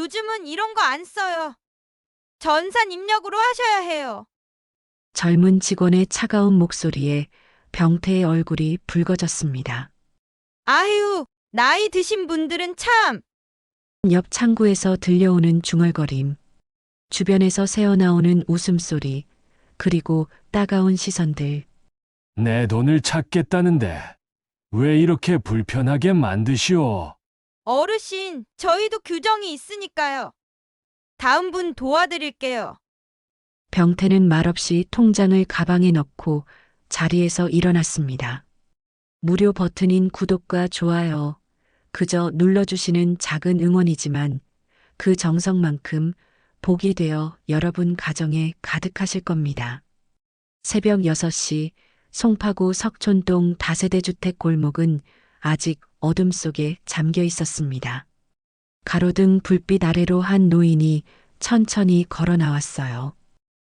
요즘은 이런 거 안 써요. 전산 입력으로 하셔야 해요. 젊은 직원의 차가운 목소리에 병태의 얼굴이 붉어졌습니다. 아휴, 나이 드신 분들은 참. 옆 창구에서 들려오는 중얼거림, 주변에서 새어나오는 웃음소리, 그리고 따가운 시선들. 내 돈을 찾겠다는데 왜 이렇게 불편하게 만드시오? 어르신, 저희도 규정이 있으니까요. 다음 분 도와드릴게요. 병태는 말없이 통장을 가방에 넣고 자리에서 일어났습니다. 무료 버튼인 구독과 좋아요, 그저 눌러주시는 작은 응원이지만 그 정성만큼 복이 되어 여러분 가정에 가득하실 겁니다. 새벽 6시 송파구 석촌동 다세대 주택 골목은 아직 어둠 속에 잠겨 있었습니다. 가로등 불빛 아래로 한 노인이 천천히 걸어 나왔어요.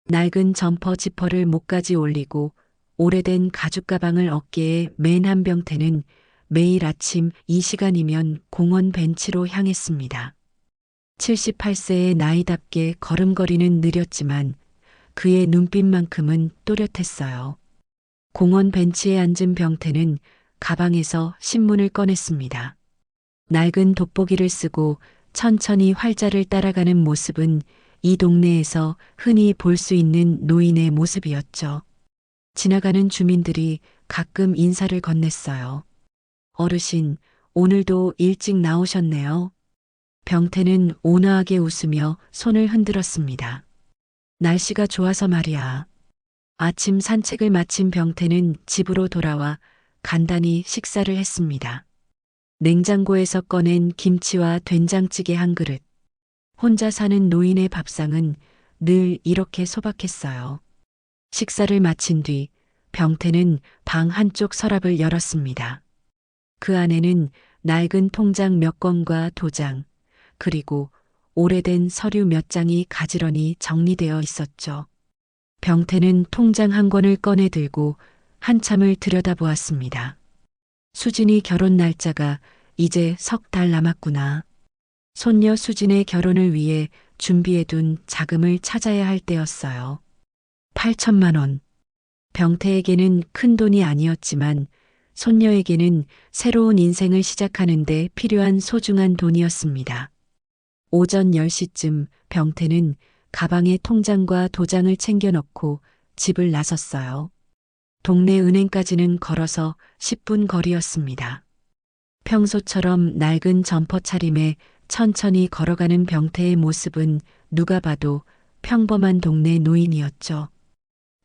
낡은 점퍼 지퍼를 목까지 올리고 오래된 가죽 가방을 어깨에 맨 한 병태는 매일 아침 이 시간이면 공원 벤치로 향했습니다. 78세의 나이답게 걸음걸이는 느렸지만 그의 눈빛만큼은 또렷했어요. 공원 벤치에 앉은 병태는 가방에서 신문을 꺼냈습니다. 낡은 돋보기를 쓰고 천천히 활자를 따라가는 모습은 이 동네에서 흔히 볼 수 있는 노인의 모습이었죠. 지나가는 주민들이 가끔 인사를 건넸어요. 어르신, 오늘도 일찍 나오셨네요. 병태는 온화하게 웃으며 손을 흔들었습니다. 날씨가 좋아서 말이야. 아침 산책을 마친 병태는 집으로 돌아와 간단히 식사를 했습니다. 냉장고에서 꺼낸 김치와 된장찌개 한 그릇. 혼자 사는 노인의 밥상은 늘 이렇게 소박했어요. 식사를 마친 뒤 병태는 방 한쪽 서랍을 열었습니다. 그 안에는 낡은 통장 몇 건과 도장, 그리고 오래된 서류 몇 장이 가지런히 정리되어 있었죠. 병태는 통장 한 권을 꺼내 들고 한참을 들여다보았습니다. 수진이 결혼 날짜가 이제 3달 남았구나. 손녀 수진의 결혼을 위해 준비해둔 자금을 찾아야 할 때였어요. 8천만 원. 병태에게는 큰 돈이 아니었지만 손녀에게는 새로운 인생을 시작하는데 필요한 소중한 돈이었습니다. 오전 10시쯤 병태는 가방에 통장과 도장을 챙겨 넣고 집을 나섰어요. 동네 은행까지는 걸어서 10분 거리였습니다. 평소처럼 낡은 점퍼 차림에 천천히 걸어가는 병태의 모습은 누가 봐도 평범한 동네 노인이었죠.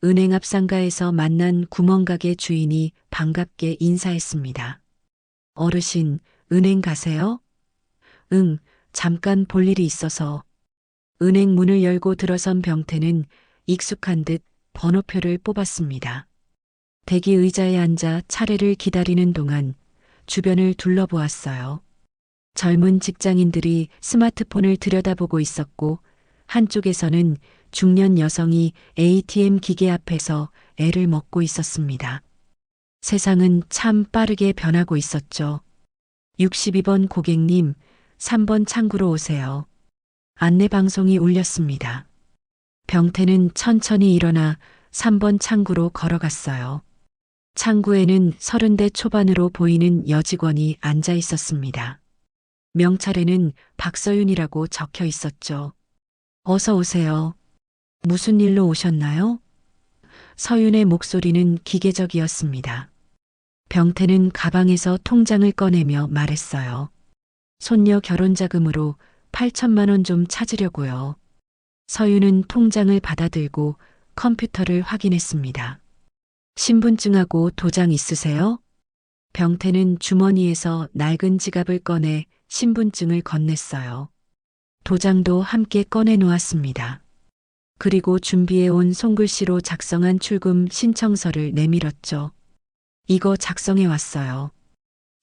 은행 앞 상가에서 만난 구멍가게 주인이 반갑게 인사했습니다. 어르신, 은행 가세요? 응, 잠깐 볼 일이 있어서. 은행 문을 열고 들어선 병태는 익숙한 듯 번호표를 뽑았습니다. 대기 의자에 앉아 차례를 기다리는 동안 주변을 둘러보았어요. 젊은 직장인들이 스마트폰을 들여다보고 있었고 한쪽에서는 중년 여성이 ATM 기계 앞에서 애를 먹고 있었습니다. 세상은 참 빠르게 변하고 있었죠. 62번 고객님, 3번 창구로 오세요. 안내 방송이 울렸습니다. 병태는 천천히 일어나 3번 창구로 걸어갔어요. 창구에는 30대 초반으로 보이는 여직원이 앉아 있었습니다. 명찰에는 박서윤이라고 적혀 있었죠. 어서 오세요. 무슨 일로 오셨나요? 서윤의 목소리는 기계적이었습니다. 병태는 가방에서 통장을 꺼내며 말했어요. 손녀 결혼 자금으로 8천만 원 좀 찾으려고요. 서윤은 통장을 받아들고 컴퓨터를 확인했습니다. 신분증하고 도장 있으세요? 병태는 주머니에서 낡은 지갑을 꺼내 신분증을 건넸어요. 도장도 함께 꺼내 놓았습니다. 그리고 준비해온 손글씨로 작성한 출금 신청서를 내밀었죠. 이거 작성해 왔어요.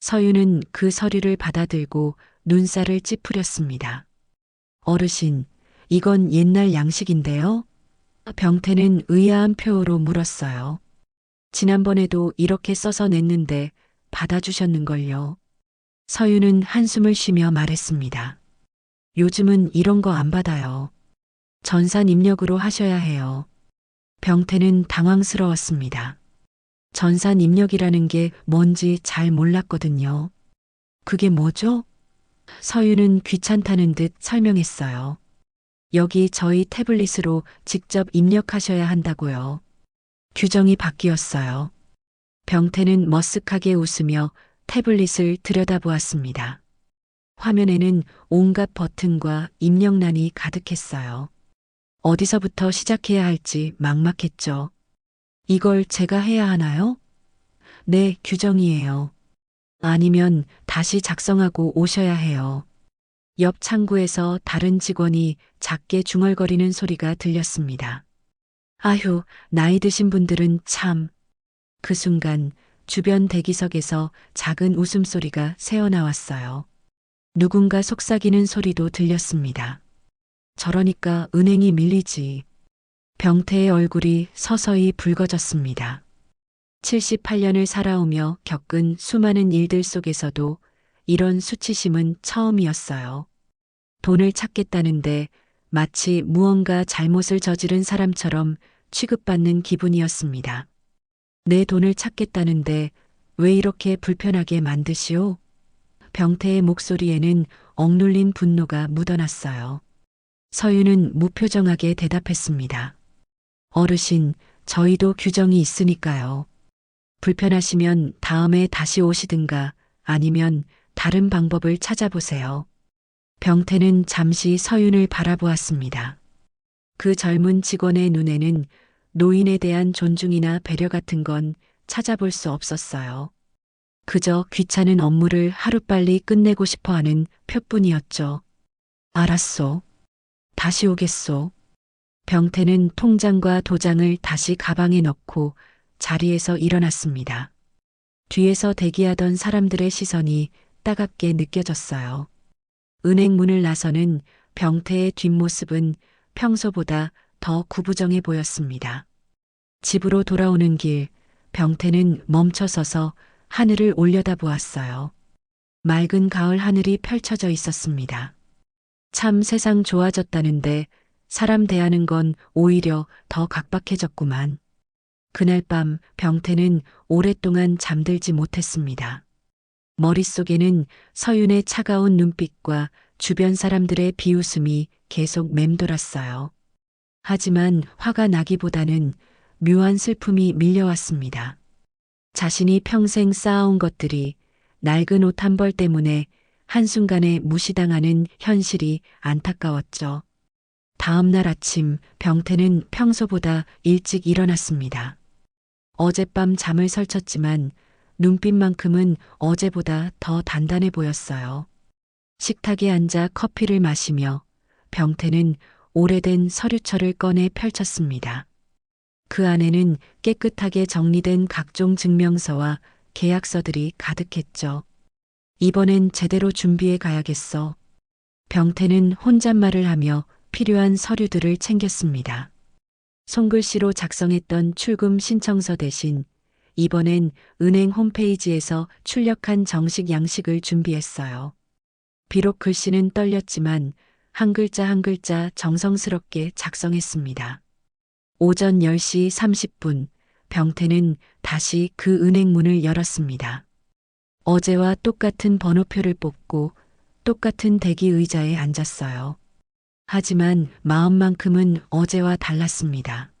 서윤은 그 서류를 받아들고 눈살을 찌푸렸습니다. 어르신, 이건 옛날 양식인데요? 병태는 의아한 표호로 물었어요. 지난번에도 이렇게 써서 냈는데 받아주셨는걸요. 서윤은 한숨을 쉬며 말했습니다. 요즘은 이런 거 안 받아요. 전산 입력으로 하셔야 해요. 병태는 당황스러웠습니다. 전산 입력이라는 게 뭔지 잘 몰랐거든요. 그게 뭐죠? 서유는 귀찮다는 듯 설명했어요. 여기 저희 태블릿으로 직접 입력하셔야 한다고요. 규정이 바뀌었어요. 병태는 머쓱하게 웃으며 태블릿을 들여다보았습니다. 화면에는 온갖 버튼과 입력란이 가득했어요. 어디서부터 시작해야 할지 막막했죠. 이걸 제가 해야 하나요? 네, 규정이에요. 아니면 다시 작성하고 오셔야 해요. 옆 창구에서 다른 직원이 작게 중얼거리는 소리가 들렸습니다. 아휴, 나이 드신 분들은 참. 그 순간 주변 대기석에서 작은 웃음소리가 새어나왔어요. 누군가 속삭이는 소리도 들렸습니다. 저러니까 은행이 밀리지. 병태의 얼굴이 서서히 붉어졌습니다. 78년을 살아오며 겪은 수많은 일들 속에서도 이런 수치심은 처음이었어요. 돈을 찾겠다는데 마치 무언가 잘못을 저지른 사람처럼 취급받는 기분이었습니다. 내 돈을 찾겠다는데 왜 이렇게 불편하게 만드시오? 병태의 목소리에는 억눌린 분노가 묻어났어요. 서유는 무표정하게 대답했습니다. 어르신, 저희도 규정이 있으니까요. 불편하시면 다음에 다시 오시든가 아니면 다른 방법을 찾아보세요. 병태는 잠시 서윤을 바라보았습니다. 그 젊은 직원의 눈에는 노인에 대한 존중이나 배려 같은 건 찾아볼 수 없었어요. 그저 귀찮은 업무를 하루빨리 끝내고 싶어 하는 표뿐이었죠. 알았소. 다시 오겠소. 병태는 통장과 도장을 다시 가방에 넣고 자리에서 일어났습니다. 뒤에서 대기하던 사람들의 시선이 따갑게 느껴졌어요. 은행 문을 나서는 병태의 뒷모습은 평소보다 더 구부정해 보였습니다. 집으로 돌아오는 길, 병태는 멈춰서서 하늘을 올려다보았어요. 맑은 가을 하늘이 펼쳐져 있었습니다. 참 세상 좋아졌다는데 사람 대하는 건 오히려 더 각박해졌구만. 그날 밤 병태는 오랫동안 잠들지 못했습니다. 머릿속에는 서윤의 차가운 눈빛과 주변 사람들의 비웃음이 계속 맴돌았어요. 하지만 화가 나기보다는 묘한 슬픔이 밀려왔습니다. 자신이 평생 쌓아온 것들이 낡은 옷 한 벌 때문에 한순간에 무시당하는 현실이 안타까웠죠. 다음 날 아침 병태는 평소보다 일찍 일어났습니다. 어젯밤 잠을 설쳤지만 눈빛만큼은 어제보다 더 단단해 보였어요. 식탁에 앉아 커피를 마시며 병태는 오래된 서류철을 꺼내 펼쳤습니다. 그 안에는 깨끗하게 정리된 각종 증명서와 계약서들이 가득했죠. 이번엔 제대로 준비해 가야겠어. 병태는 혼잣말을 하며 필요한 서류들을 챙겼습니다. 손글씨로 작성했던 출금 신청서 대신 이번엔 은행 홈페이지에서 출력한 정식 양식을 준비했어요. 비록 글씨는 떨렸지만 한 글자 한 글자 정성스럽게 작성했습니다. 오전 10시 30분, 병태는 다시 그 은행 문을 열었습니다. 어제와 똑같은 번호표를 뽑고 똑같은 대기 의자에 앉았어요. 하지만 마음만큼은 어제와 달랐습니다.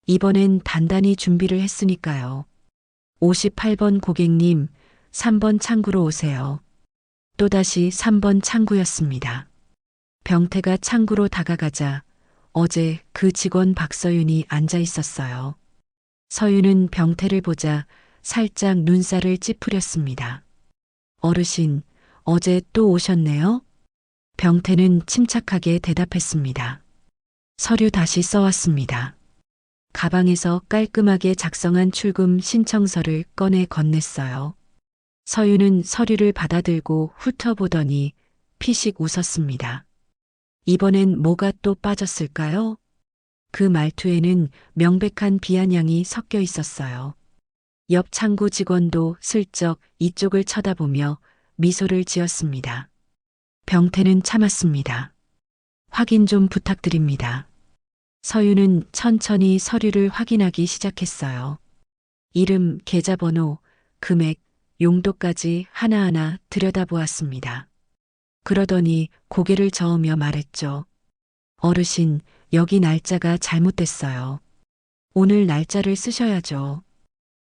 이번엔 단단히 준비를 했으니까요. 58번 고객님, 3번 창구로 오세요. 또다시 3번 창구였습니다. 병태가 창구로 다가가자 어제 그 직원 박서윤이 앉아 있었어요. 서윤은 병태를 보자 살짝 눈살을 찌푸렸습니다. 어르신, 어제 또 오셨네요? 병태는 침착하게 대답했습니다. 서류 다시 써왔습니다. 가방에서 깔끔하게 작성한 출금 신청서를 꺼내 건넸어요. 서윤은 서류를 받아들고 훑어보더니 피식 웃었습니다. 이번엔 뭐가 또 빠졌을까요? 그 말투에는 명백한 비아냥이 섞여 있었어요. 옆 창구 직원도 슬쩍 이쪽을 쳐다보며 미소를 지었습니다. 병태는 참았습니다. 확인 좀 부탁드립니다. 서윤은 천천히 서류를 확인하기 시작했어요. 이름, 계좌번호, 금액, 용도까지 하나하나 들여다보았습니다. 그러더니 고개를 저으며 말했죠. 어르신, 여기 날짜가 잘못됐어요. 오늘 날짜를 쓰셔야죠.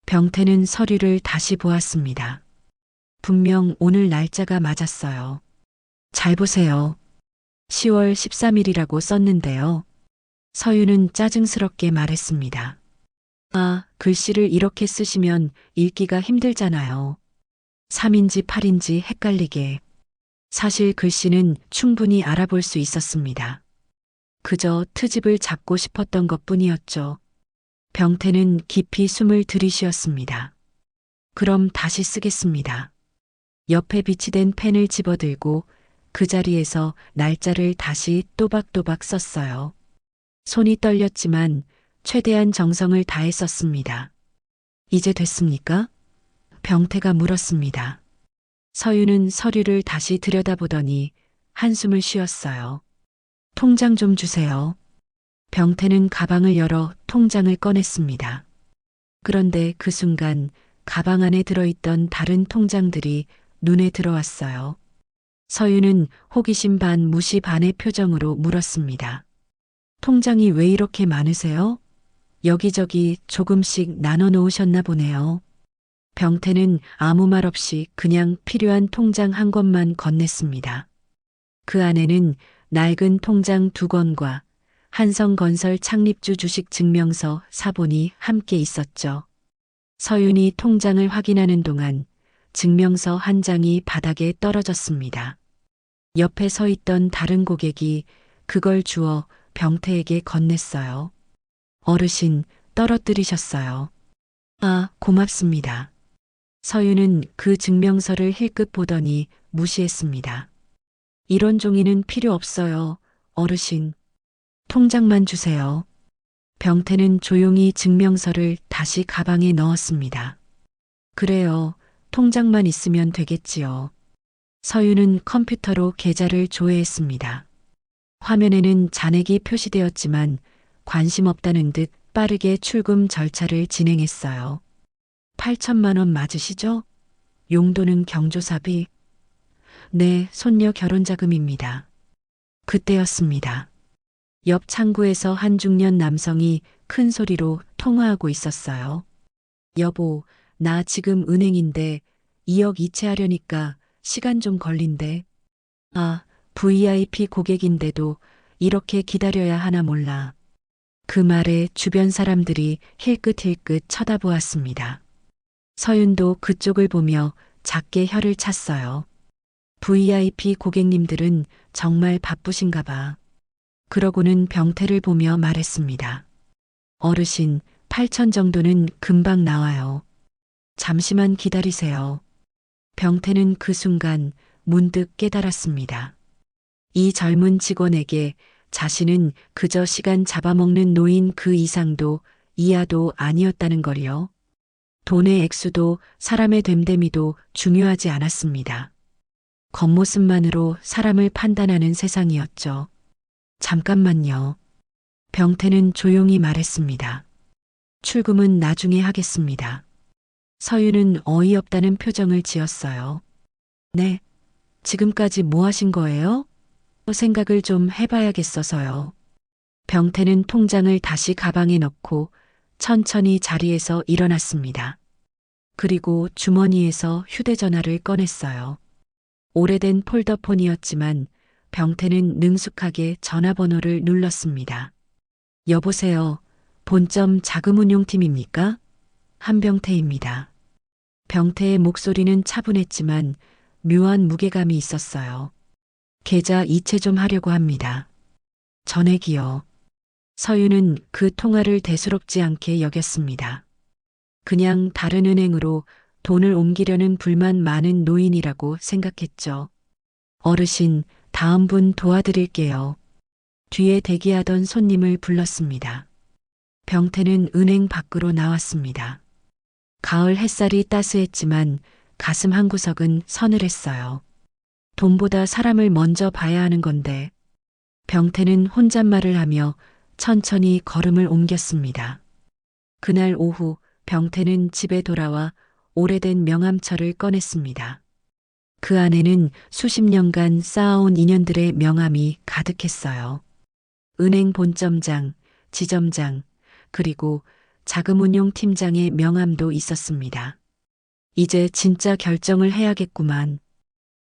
병태는 서류를 다시 보았습니다. 분명 오늘 날짜가 맞았어요. 잘 보세요. 10월 13일이라고 썼는데요. 서윤은 짜증스럽게 말했습니다. 아, 글씨를 이렇게 쓰시면 읽기가 힘들잖아요. 3인지 8인지 헷갈리게. 사실 글씨는 충분히 알아볼 수 있었습니다. 그저 트집을 잡고 싶었던 것뿐이었죠. 병태는 깊이 숨을 들이쉬었습니다. 그럼 다시 쓰겠습니다. 옆에 비치된 펜을 집어들고 그 자리에서 날짜를 다시 또박또박 썼어요. 손이 떨렸지만 최대한 정성을 다해 썼습니다. 이제 됐습니까? 병태가 물었습니다. 서윤은 서류를 다시 들여다보더니 한숨을 쉬었어요. 통장 좀 주세요. 병태는 가방을 열어 통장을 꺼냈습니다. 그런데 그 순간 가방 안에 들어있던 다른 통장들이 눈에 들어왔어요. 서윤은 호기심 반 무시 반의 표정으로 물었습니다. 통장이 왜 이렇게 많으세요? 여기저기 조금씩 나눠 놓으셨나 보네요. 병태는 아무 말 없이 그냥 필요한 통장 한 권만 건넸습니다. 그 안에는 낡은 통장 2권과 한성건설 창립주 주식 증명서 4본이 함께 있었죠. 서윤이 통장을 확인하는 동안 증명서 한 장이 바닥에 떨어졌습니다. 옆에 서 있던 다른 고객이 그걸 주워 병태에게 건넸어요. 어르신, 떨어뜨리셨어요. 아, 고맙습니다. 서윤은 그 증명서를 힐끗 보더니 무시했습니다. 이런 종이는 필요 없어요, 어르신. 통장만 주세요. 병태는 조용히 증명서를 다시 가방에 넣었습니다. 그래요, 통장만 있으면 되겠지요. 서윤은 컴퓨터로 계좌를 조회했습니다. 화면에는 잔액이 표시되었지만 관심 없다는 듯 빠르게 출금 절차를 진행했어요. 8천만 원 맞으시죠? 용도는 경조사비. 네, 손녀 결혼자금입니다. 그때였습니다. 옆 창구에서 한 중년 남성이 큰 소리로 통화하고 있었어요. 여보, 나 지금 은행인데 2억 이체하려니까 시간 좀 걸린대. 아, VIP 고객인데도 이렇게 기다려야 하나 몰라. 그 말에 주변 사람들이 힐끗힐끗 쳐다보았습니다. 서윤도 그쪽을 보며 작게 혀를 찼어요. VIP 고객님들은 정말 바쁘신가 봐. 그러고는 병태를 보며 말했습니다. 어르신, 8천 정도는 금방 나와요. 잠시만 기다리세요. 병태는 그 순간 문득 깨달았습니다. 이 젊은 직원에게 자신은 그저 시간 잡아먹는 노인 그 이상도 이하도 아니었다는 걸요. 돈의 액수도 사람의 됨됨이도 중요하지 않았습니다. 겉모습만으로 사람을 판단하는 세상이었죠. 잠깐만요. 병태는 조용히 말했습니다. 출금은 나중에 하겠습니다. 서윤은 어이없다는 표정을 지었어요. 네, 지금까지 뭐 하신 거예요? 생각을 좀 해봐야겠어서요. 병태는 통장을 다시 가방에 넣고 천천히 자리에서 일어났습니다. 그리고 주머니에서 휴대전화를 꺼냈어요. 오래된 폴더폰이었지만 병태는 능숙하게 전화번호를 눌렀습니다. 여보세요. 본점 자금운용팀입니까? 한병태입니다. 병태의 목소리는 차분했지만 묘한 무게감이 있었어요. 계좌 이체 좀 하려고 합니다. 전액이요. 서윤은 그 통화를 대수롭지 않게 여겼습니다. 그냥 다른 은행으로 돈을 옮기려는 불만 많은 노인이라고 생각했죠. 어르신, 다음 분 도와드릴게요. 뒤에 대기하던 손님을 불렀습니다. 병태는 은행 밖으로 나왔습니다. 가을 햇살이 따스했지만 가슴 한구석은 서늘했어요. 돈보다 사람을 먼저 봐야 하는 건데. 병태는 혼잣말을 하며 천천히 걸음을 옮겼습니다. 그날 오후 병태는 집에 돌아와 오래된 명함처를 꺼냈습니다. 그 안에는 수십 년간 쌓아온 인연들의 명함이 가득했어요. 은행 본점장, 지점장, 그리고 자금운용 팀장의 명함도 있었습니다. 이제 진짜 결정을 해야겠구만.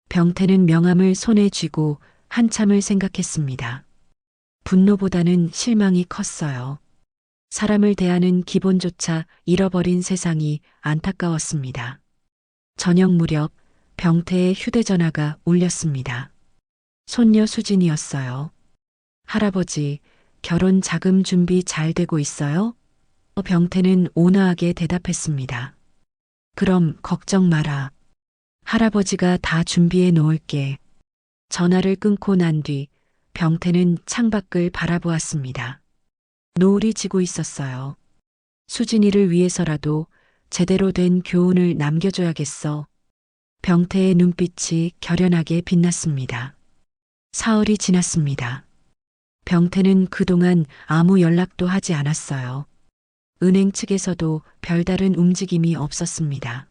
병태는 명함을 손에 쥐고 한참을 생각했습니다. 분노보다는 실망이 컸어요. 사람을 대하는 기본조차 잃어버린 세상이 안타까웠습니다. 저녁 무렵 병태의 휴대전화가 울렸습니다. 손녀 수진이었어요. 할아버지, 결혼 자금 준비 잘 되고 있어요? 병태는 온화하게 대답했습니다. 그럼 걱정 마라. 할아버지가 다 준비해 놓을게. 전화를 끊고 난 뒤 병태는 창밖을 바라보았습니다. 노을이 지고 있었어요. 수진이를 위해서라도 제대로 된 교훈을 남겨줘야겠어. 병태의 눈빛이 결연하게 빛났습니다. 사흘이 지났습니다. 병태는 그동안 아무 연락도 하지 않았어요. 은행 측에서도 별다른 움직임이 없었습니다.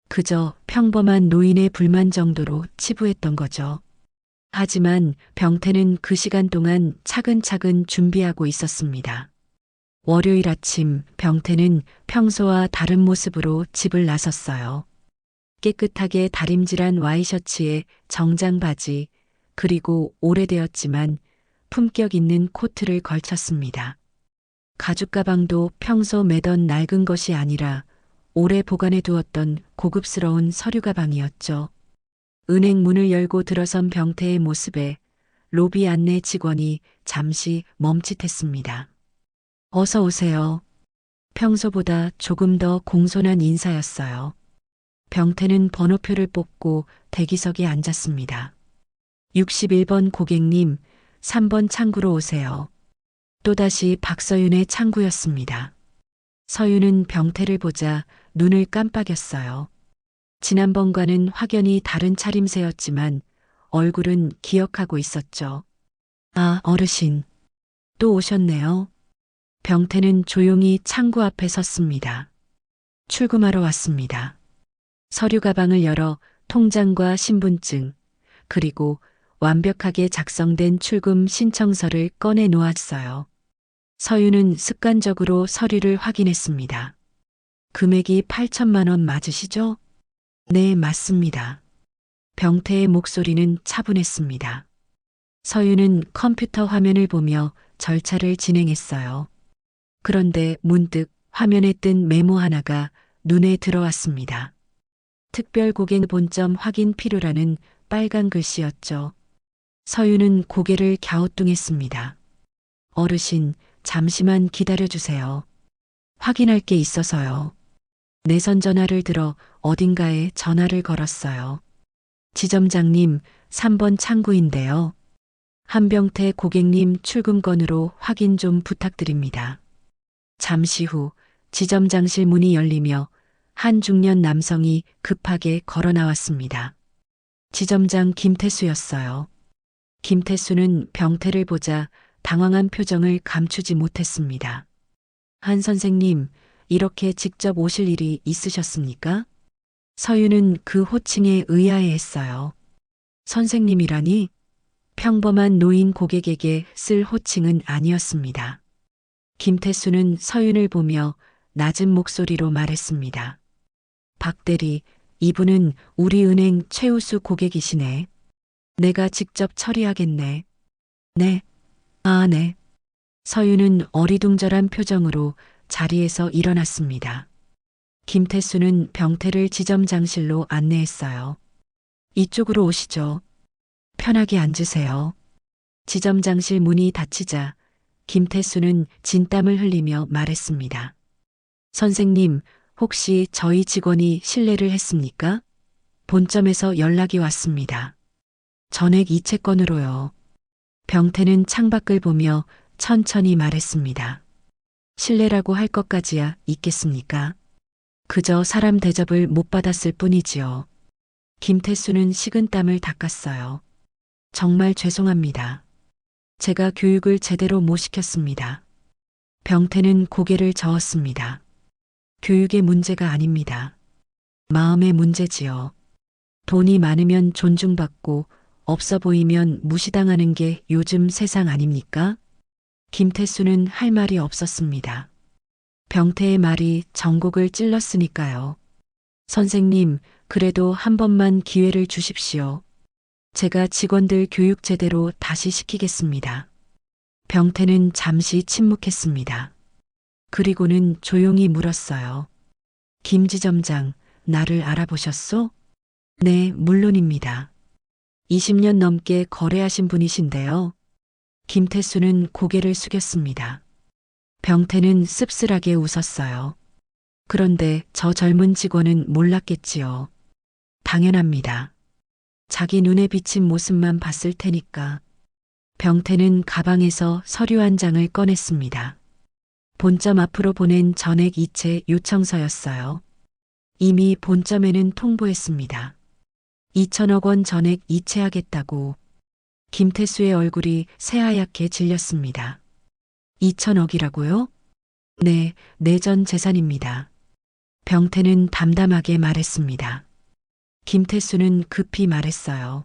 그저 평범한 노인의 불만 정도로 치부했던 거죠. 하지만 병태는 그 시간 동안 차근차근 준비하고 있었습니다. 월요일 아침 병태는 평소와 다른 모습으로 집을 나섰어요. 깨끗하게 다림질한 와이셔츠에 정장 바지, 그리고 오래되었지만 품격 있는 코트를 걸쳤습니다. 가죽 가방도 평소 매던 낡은 것이 아니라 오래 보관해 두었던 고급스러운 서류 가방이었죠. 은행 문을 열고 들어선 병태의 모습에 로비 안내 직원이 잠시 멈칫했습니다. 어서 오세요. 평소보다 조금 더 공손한 인사였어요. 병태는 번호표를 뽑고 대기석에 앉았습니다. 61번 고객님, 3번 창구로 오세요. 또다시 박서윤의 창구였습니다. 서윤은 병태를 보자 눈을 깜빡였어요. 지난번과는 확연히 다른 차림새였지만 얼굴은 기억하고 있었죠. 아, 어르신. 또 오셨네요. 병태는 조용히 창구 앞에 섰습니다. 출금하러 왔습니다. 서류 가방을 열어 통장과 신분증, 그리고 완벽하게 작성된 출금 신청서를 꺼내 놓았어요. 서윤은 습관적으로 서류를 확인했습니다. 금액이 8천만 원 맞으시죠? 네, 맞습니다. 병태의 목소리는 차분했습니다. 서윤은 컴퓨터 화면을 보며 절차를 진행했어요. 그런데 문득 화면에 뜬 메모 하나가 눈에 들어왔습니다. 특별 고객 본점 확인 필요라는 빨간 글씨였죠. 서윤은 고개를 갸우뚱했습니다. 어르신, 잠시만 기다려주세요. 확인할 게 있어서요. 내선 전화를 들어 어딘가에 전화를 걸었어요. 지점장님, 3번 창구인데요. 한병태 고객님 출금건으로 확인 좀 부탁드립니다. 잠시 후 지점장실 문이 열리며 한 중년 남성이 급하게 걸어 나왔습니다. 지점장 김태수였어요. 김태수는 병태를 보자 당황한 표정을 감추지 못했습니다. 한 선생님, 이렇게 직접 오실 일이 있으셨습니까? 서윤은 그 호칭에 의아해했어요. 선생님이라니? 평범한 노인 고객에게 쓸 호칭은 아니었습니다. 김태수는 서윤을 보며 낮은 목소리로 말했습니다. 박 대리, 이분은 우리 은행 최우수 고객이시네. 내가 직접 처리하겠네. 네. 아, 네. 서윤은 어리둥절한 표정으로 자리에서 일어났습니다. 김태수는 병태를 지점장실로 안내했어요. 이쪽으로 오시죠. 편하게 앉으세요. 지점장실 문이 닫히자 김태수는 진땀을 흘리며 말했습니다. 선생님, 혹시 저희 직원이 실례를 했습니까? 본점에서 연락이 왔습니다. 전액 이체권으로요. 병태는 창밖을 보며 천천히 말했습니다. 실례라고 할 것까지야 있겠습니까? 그저 사람 대접을 못 받았을 뿐이지요. 김태수는 식은땀을 닦았어요. 정말 죄송합니다. 제가 교육을 제대로 못 시켰습니다. 병태는 고개를 저었습니다. 교육의 문제가 아닙니다. 마음의 문제지요. 돈이 많으면 존중받고 없어 보이면 무시당하는 게 요즘 세상 아닙니까? 김태수는 할 말이 없었습니다. 병태의 말이 전곡을 찔렀으니까요. 선생님, 그래도 한 번만 기회를 주십시오. 제가 직원들 교육 제대로 다시 시키겠습니다. 병태는 잠시 침묵했습니다. 그리고는 조용히 물었어요. 김지점장, 나를 알아보셨소? 네, 물론입니다. 20년 넘게 거래하신 분이신데요. 김태수는 고개를 숙였습니다. 병태는 씁쓸하게 웃었어요. 그런데 저 젊은 직원은 몰랐겠지요. 당연합니다. 자기 눈에 비친 모습만 봤을 테니까. 병태는 가방에서 서류 한 장을 꺼냈습니다. 본점 앞으로 보낸 전액 이체 요청서였어요. 이미 본점에는 통보했습니다. 2천억 원 전액 이체하겠다고. 김태수의 얼굴이 새하얗게 질렸습니다. 2천억이라고요? 네, 내전 재산입니다. 병태는 담담하게 말했습니다. 김태수는 급히 말했어요.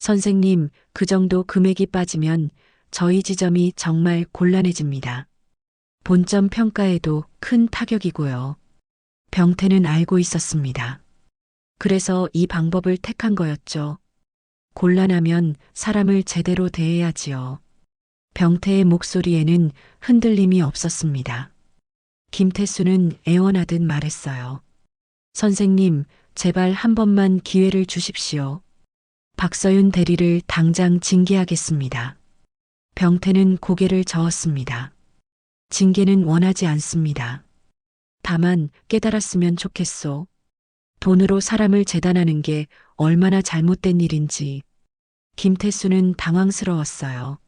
선생님, 그 정도 금액이 빠지면 저희 지점이 정말 곤란해집니다. 본점 평가에도 큰 타격이고요. 병태는 알고 있었습니다. 그래서 이 방법을 택한 거였죠. 곤란하면 사람을 제대로 대해야지요. 병태의 목소리에는 흔들림이 없었습니다. 김태수는 애원하듯 말했어요. 선생님, 제발 한 번만 기회를 주십시오. 박서윤 대리를 당장 징계하겠습니다. 병태는 고개를 저었습니다. 징계는 원하지 않습니다. 다만 깨달았으면 좋겠소. 돈으로 사람을 재단하는 게 얼마나 잘못된 일인지. 김태수는 당황스러웠어요.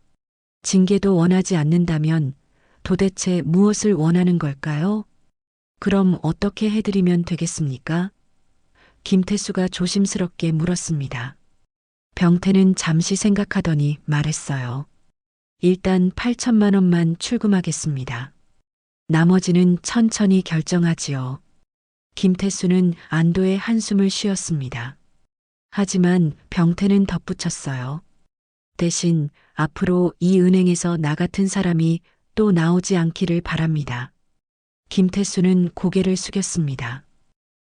징계도 원하지 않는다면 도대체 무엇을 원하는 걸까요? 그럼 어떻게 해드리면 되겠습니까? 김태수가 조심스럽게 물었습니다. 병태는 잠시 생각하더니 말했어요. 일단 8천만 원만 출금하겠습니다. 나머지는 천천히 결정하지요. 김태수는 안도의 한숨을 쉬었습니다. 하지만 병태는 덧붙였어요. 대신 앞으로 이 은행에서 나 같은 사람이 또 나오지 않기를 바랍니다. 김태수는 고개를 숙였습니다.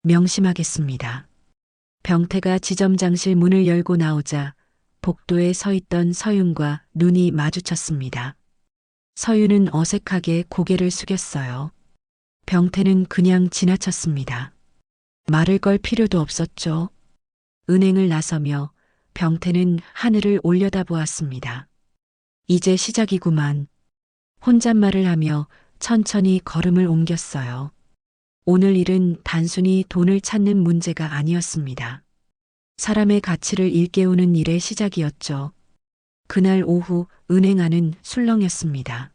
명심하겠습니다. 병태가 지점장실 문을 열고 나오자 복도에 서 있던 서윤과 눈이 마주쳤습니다. 서윤은 어색하게 고개를 숙였어요. 병태는 그냥 지나쳤습니다. 말을 걸 필요도 없었죠. 은행을 나서며 병태는 하늘을 올려다보았습니다. 이제 시작이구만. 혼잣말을 하며 천천히 걸음을 옮겼어요. 오늘 일은 단순히 돈을 찾는 문제가 아니었습니다. 사람의 가치를 일깨우는 일의 시작이었죠. 그날 오후 은행 안은 술렁였습니다.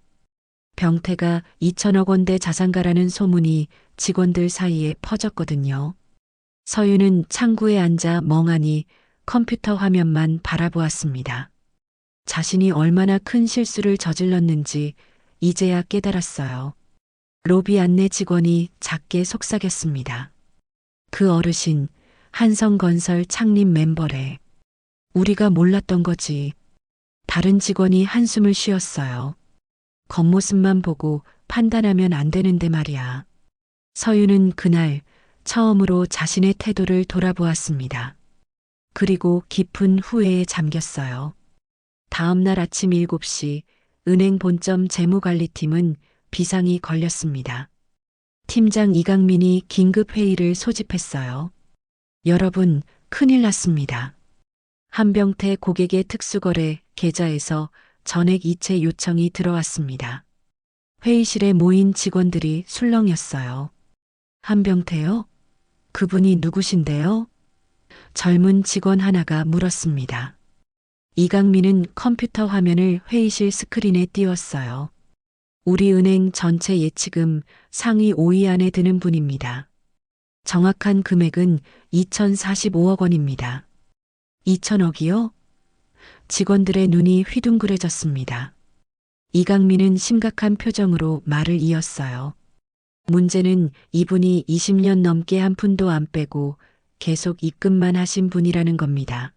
병태가 2천억 원대 자산가라는 소문이 직원들 사이에 퍼졌거든요. 서윤은 창구에 앉아 멍하니 컴퓨터 화면만 바라보았습니다. 자신이 얼마나 큰 실수를 저질렀는지 이제야 깨달았어요. 로비 안내 직원이 작게 속삭였습니다. 그 어르신, 한성건설 창립 멤버래. 우리가 몰랐던 거지. 다른 직원이 한숨을 쉬었어요. 겉모습만 보고 판단하면 안 되는데 말이야. 서윤은 그날 처음으로 자신의 태도를 돌아보았습니다. 그리고 깊은 후회에 잠겼어요. 다음 날 아침 7시 은행 본점 재무관리팀은 비상이 걸렸습니다. 팀장 이강민이 긴급 회의를 소집했어요. 여러분, 큰일 났습니다. 한병태 고객의 특수거래 계좌에서 전액 이체 요청이 들어왔습니다. 회의실에 모인 직원들이 술렁였어요. 한병태요? 그분이 누구신데요? 젊은 직원 하나가 물었습니다. 이강민은 컴퓨터 화면을 회의실 스크린에 띄웠어요. 우리 은행 전체 예치금 상위 5위 안에 드는 분입니다. 정확한 금액은 2,045억 원입니다. 2천억이요? 직원들의 눈이 휘둥그레졌습니다. 이강민은 심각한 표정으로 말을 이었어요. 문제는 이분이 20년 넘게 한 푼도 안 빼고 계속 입금만 하신 분이라는 겁니다.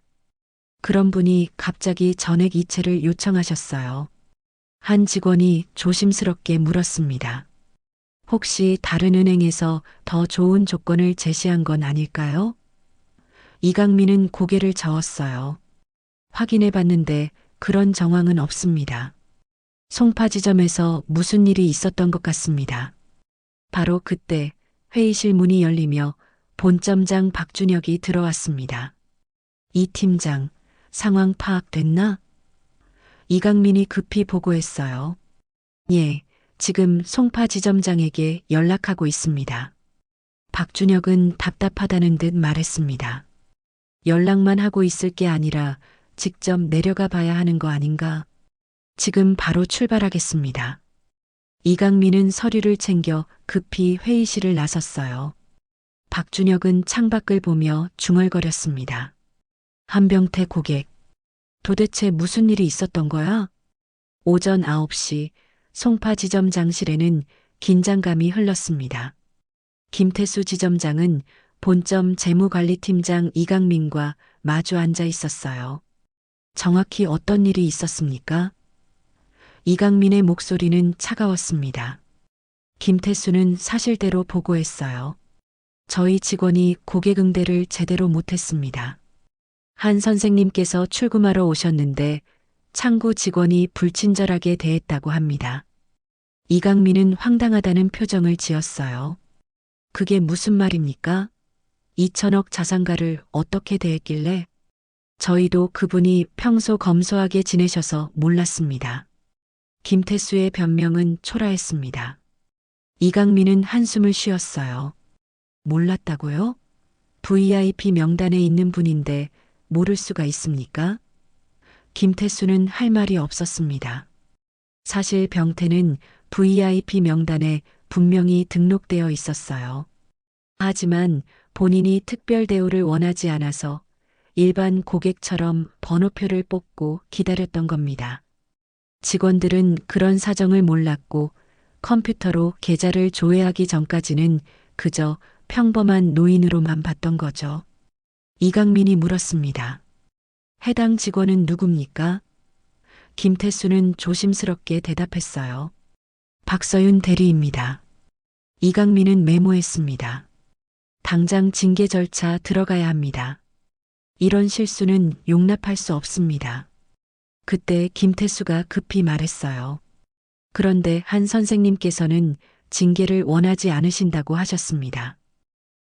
그런 분이 갑자기 전액 이체를 요청하셨어요. 한 직원이 조심스럽게 물었습니다. 혹시 다른 은행에서 더 좋은 조건을 제시한 건 아닐까요? 이강민은 고개를 저었어요. 확인해 봤는데 그런 정황은 없습니다. 송파 지점에서 무슨 일이 있었던 것 같습니다. 바로 그때 회의실 문이 열리며 본점장 박준혁이 들어왔습니다. 이 팀장, 상황 파악됐나? 이강민이 급히 보고했어요. 예, 지금 송파 지점장에게 연락하고 있습니다. 박준혁은 답답하다는 듯 말했습니다. 연락만 하고 있을 게 아니라 직접 내려가 봐야 하는 거 아닌가? 지금 바로 출발하겠습니다. 이강민은 서류를 챙겨 급히 회의실을 나섰어요. 박준혁은 창밖을 보며 중얼거렸습니다. 한병태 고객, 도대체 무슨 일이 있었던 거야? 오전 9시 송파 지점장실에는 긴장감이 흘렀습니다. 김태수 지점장은 본점 재무관리팀장 이강민과 마주 앉아 있었어요. 정확히 어떤 일이 있었습니까? 이강민의 목소리는 차가웠습니다. 김태수는 사실대로 보고했어요. 저희 직원이 고객 응대를 제대로 못했습니다. 한 선생님께서 출금하러 오셨는데 창구 직원이 불친절하게 대했다고 합니다. 이강민은 황당하다는 표정을 지었어요. 그게 무슨 말입니까? 2천억 자산가를 어떻게 대했길래? 저희도 그분이 평소 검소하게 지내셔서 몰랐습니다. 김태수의 변명은 초라했습니다. 이강민은 한숨을 쉬었어요. 몰랐다고요? VIP 명단에 있는 분인데 모를 수가 있습니까? 김태수는 할 말이 없었습니다. 사실 병태는 VIP 명단에 분명히 등록되어 있었어요. 하지만 본인이 특별 대우를 원하지 않아서 일반 고객처럼 번호표를 뽑고 기다렸던 겁니다. 직원들은 그런 사정을 몰랐고 컴퓨터로 계좌를 조회하기 전까지는 그저 평범한 노인으로만 봤던 거죠. 이강민이 물었습니다. 해당 직원은 누굽니까? 김태수는 조심스럽게 대답했어요. 박서윤 대리입니다. 이강민은 메모했습니다. 당장 징계 절차 들어가야 합니다. 이런 실수는 용납할 수 없습니다. 그때 김태수가 급히 말했어요. 그런데 한 선생님께서는 징계를 원하지 않으신다고 하셨습니다.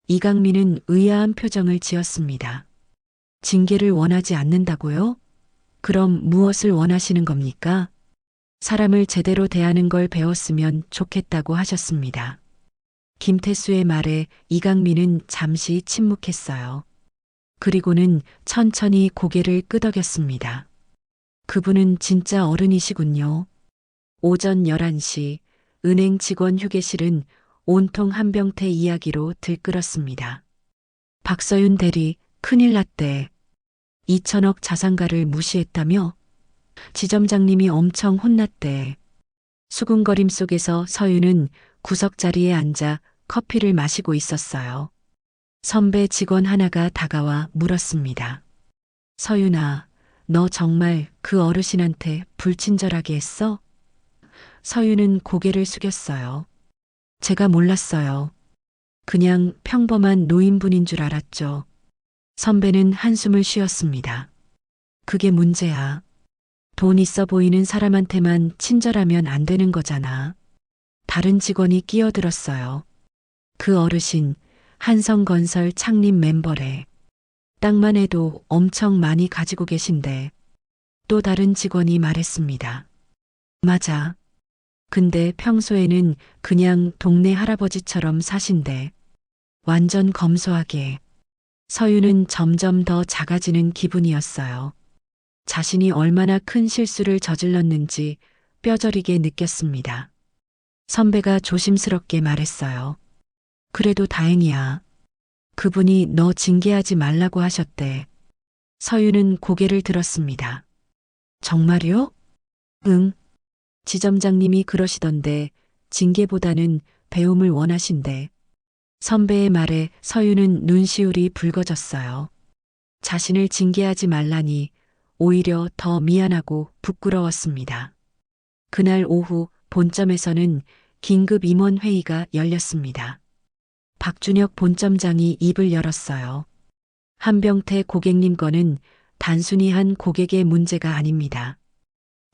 이강민은 의아한 표정을 지었습니다. 징계를 원하지 않는다고요? 그럼 무엇을 원하시는 겁니까? 사람을 제대로 대하는 걸 배웠으면 좋겠다고 하셨습니다. 김태수의 말에 이강민은 잠시 침묵했어요. 그리고는 천천히 고개를 끄덕였습니다. 그분은 진짜 어른이시군요. 오전 11시 은행 직원 휴게실은 온통 한병태 이야기로 들끓었습니다. 박서윤 대리 큰일 났대. 2천억 자산가를 무시했다며? 지점장님이 엄청 혼났대. 수군거림 속에서 서윤은 구석 자리에 앉아 커피를 마시고 있었어요. 선배 직원 하나가 다가와 물었습니다. 서윤아, 너 정말 그 어르신한테 불친절하게 했어? 서윤은 고개를 숙였어요. 제가 몰랐어요. 그냥 평범한 노인분인 줄 알았죠. 선배는 한숨을 쉬었습니다. 그게 문제야. 돈 있어 보이는 사람한테만 친절하면 안 되는 거잖아. 다른 직원이 끼어들었어요. 그 어르신, 한성건설 창립 멤버래. 땅만 해도 엄청 많이 가지고 계신데. 또 다른 직원이 말했습니다. 맞아. 근데 평소에는 그냥 동네 할아버지처럼 사신대. 완전 검소하게. 서윤은 점점 더 작아지는 기분이었어요. 자신이 얼마나 큰 실수를 저질렀는지 뼈저리게 느꼈습니다. 선배가 조심스럽게 말했어요. 그래도 다행이야. 그분이 너 징계하지 말라고 하셨대. 서유는 고개를 들었습니다. 정말요? 응. 지점장님이 그러시던데 징계보다는 배움을 원하신대. 선배의 말에 서유는 눈시울이 붉어졌어요. 자신을 징계하지 말라니 오히려 더 미안하고 부끄러웠습니다. 그날 오후 본점에서는 긴급 임원 회의가 열렸습니다. 박준혁 본점장이 입을 열었어요. 한병태 고객님 거는 단순히 한 고객의 문제가 아닙니다.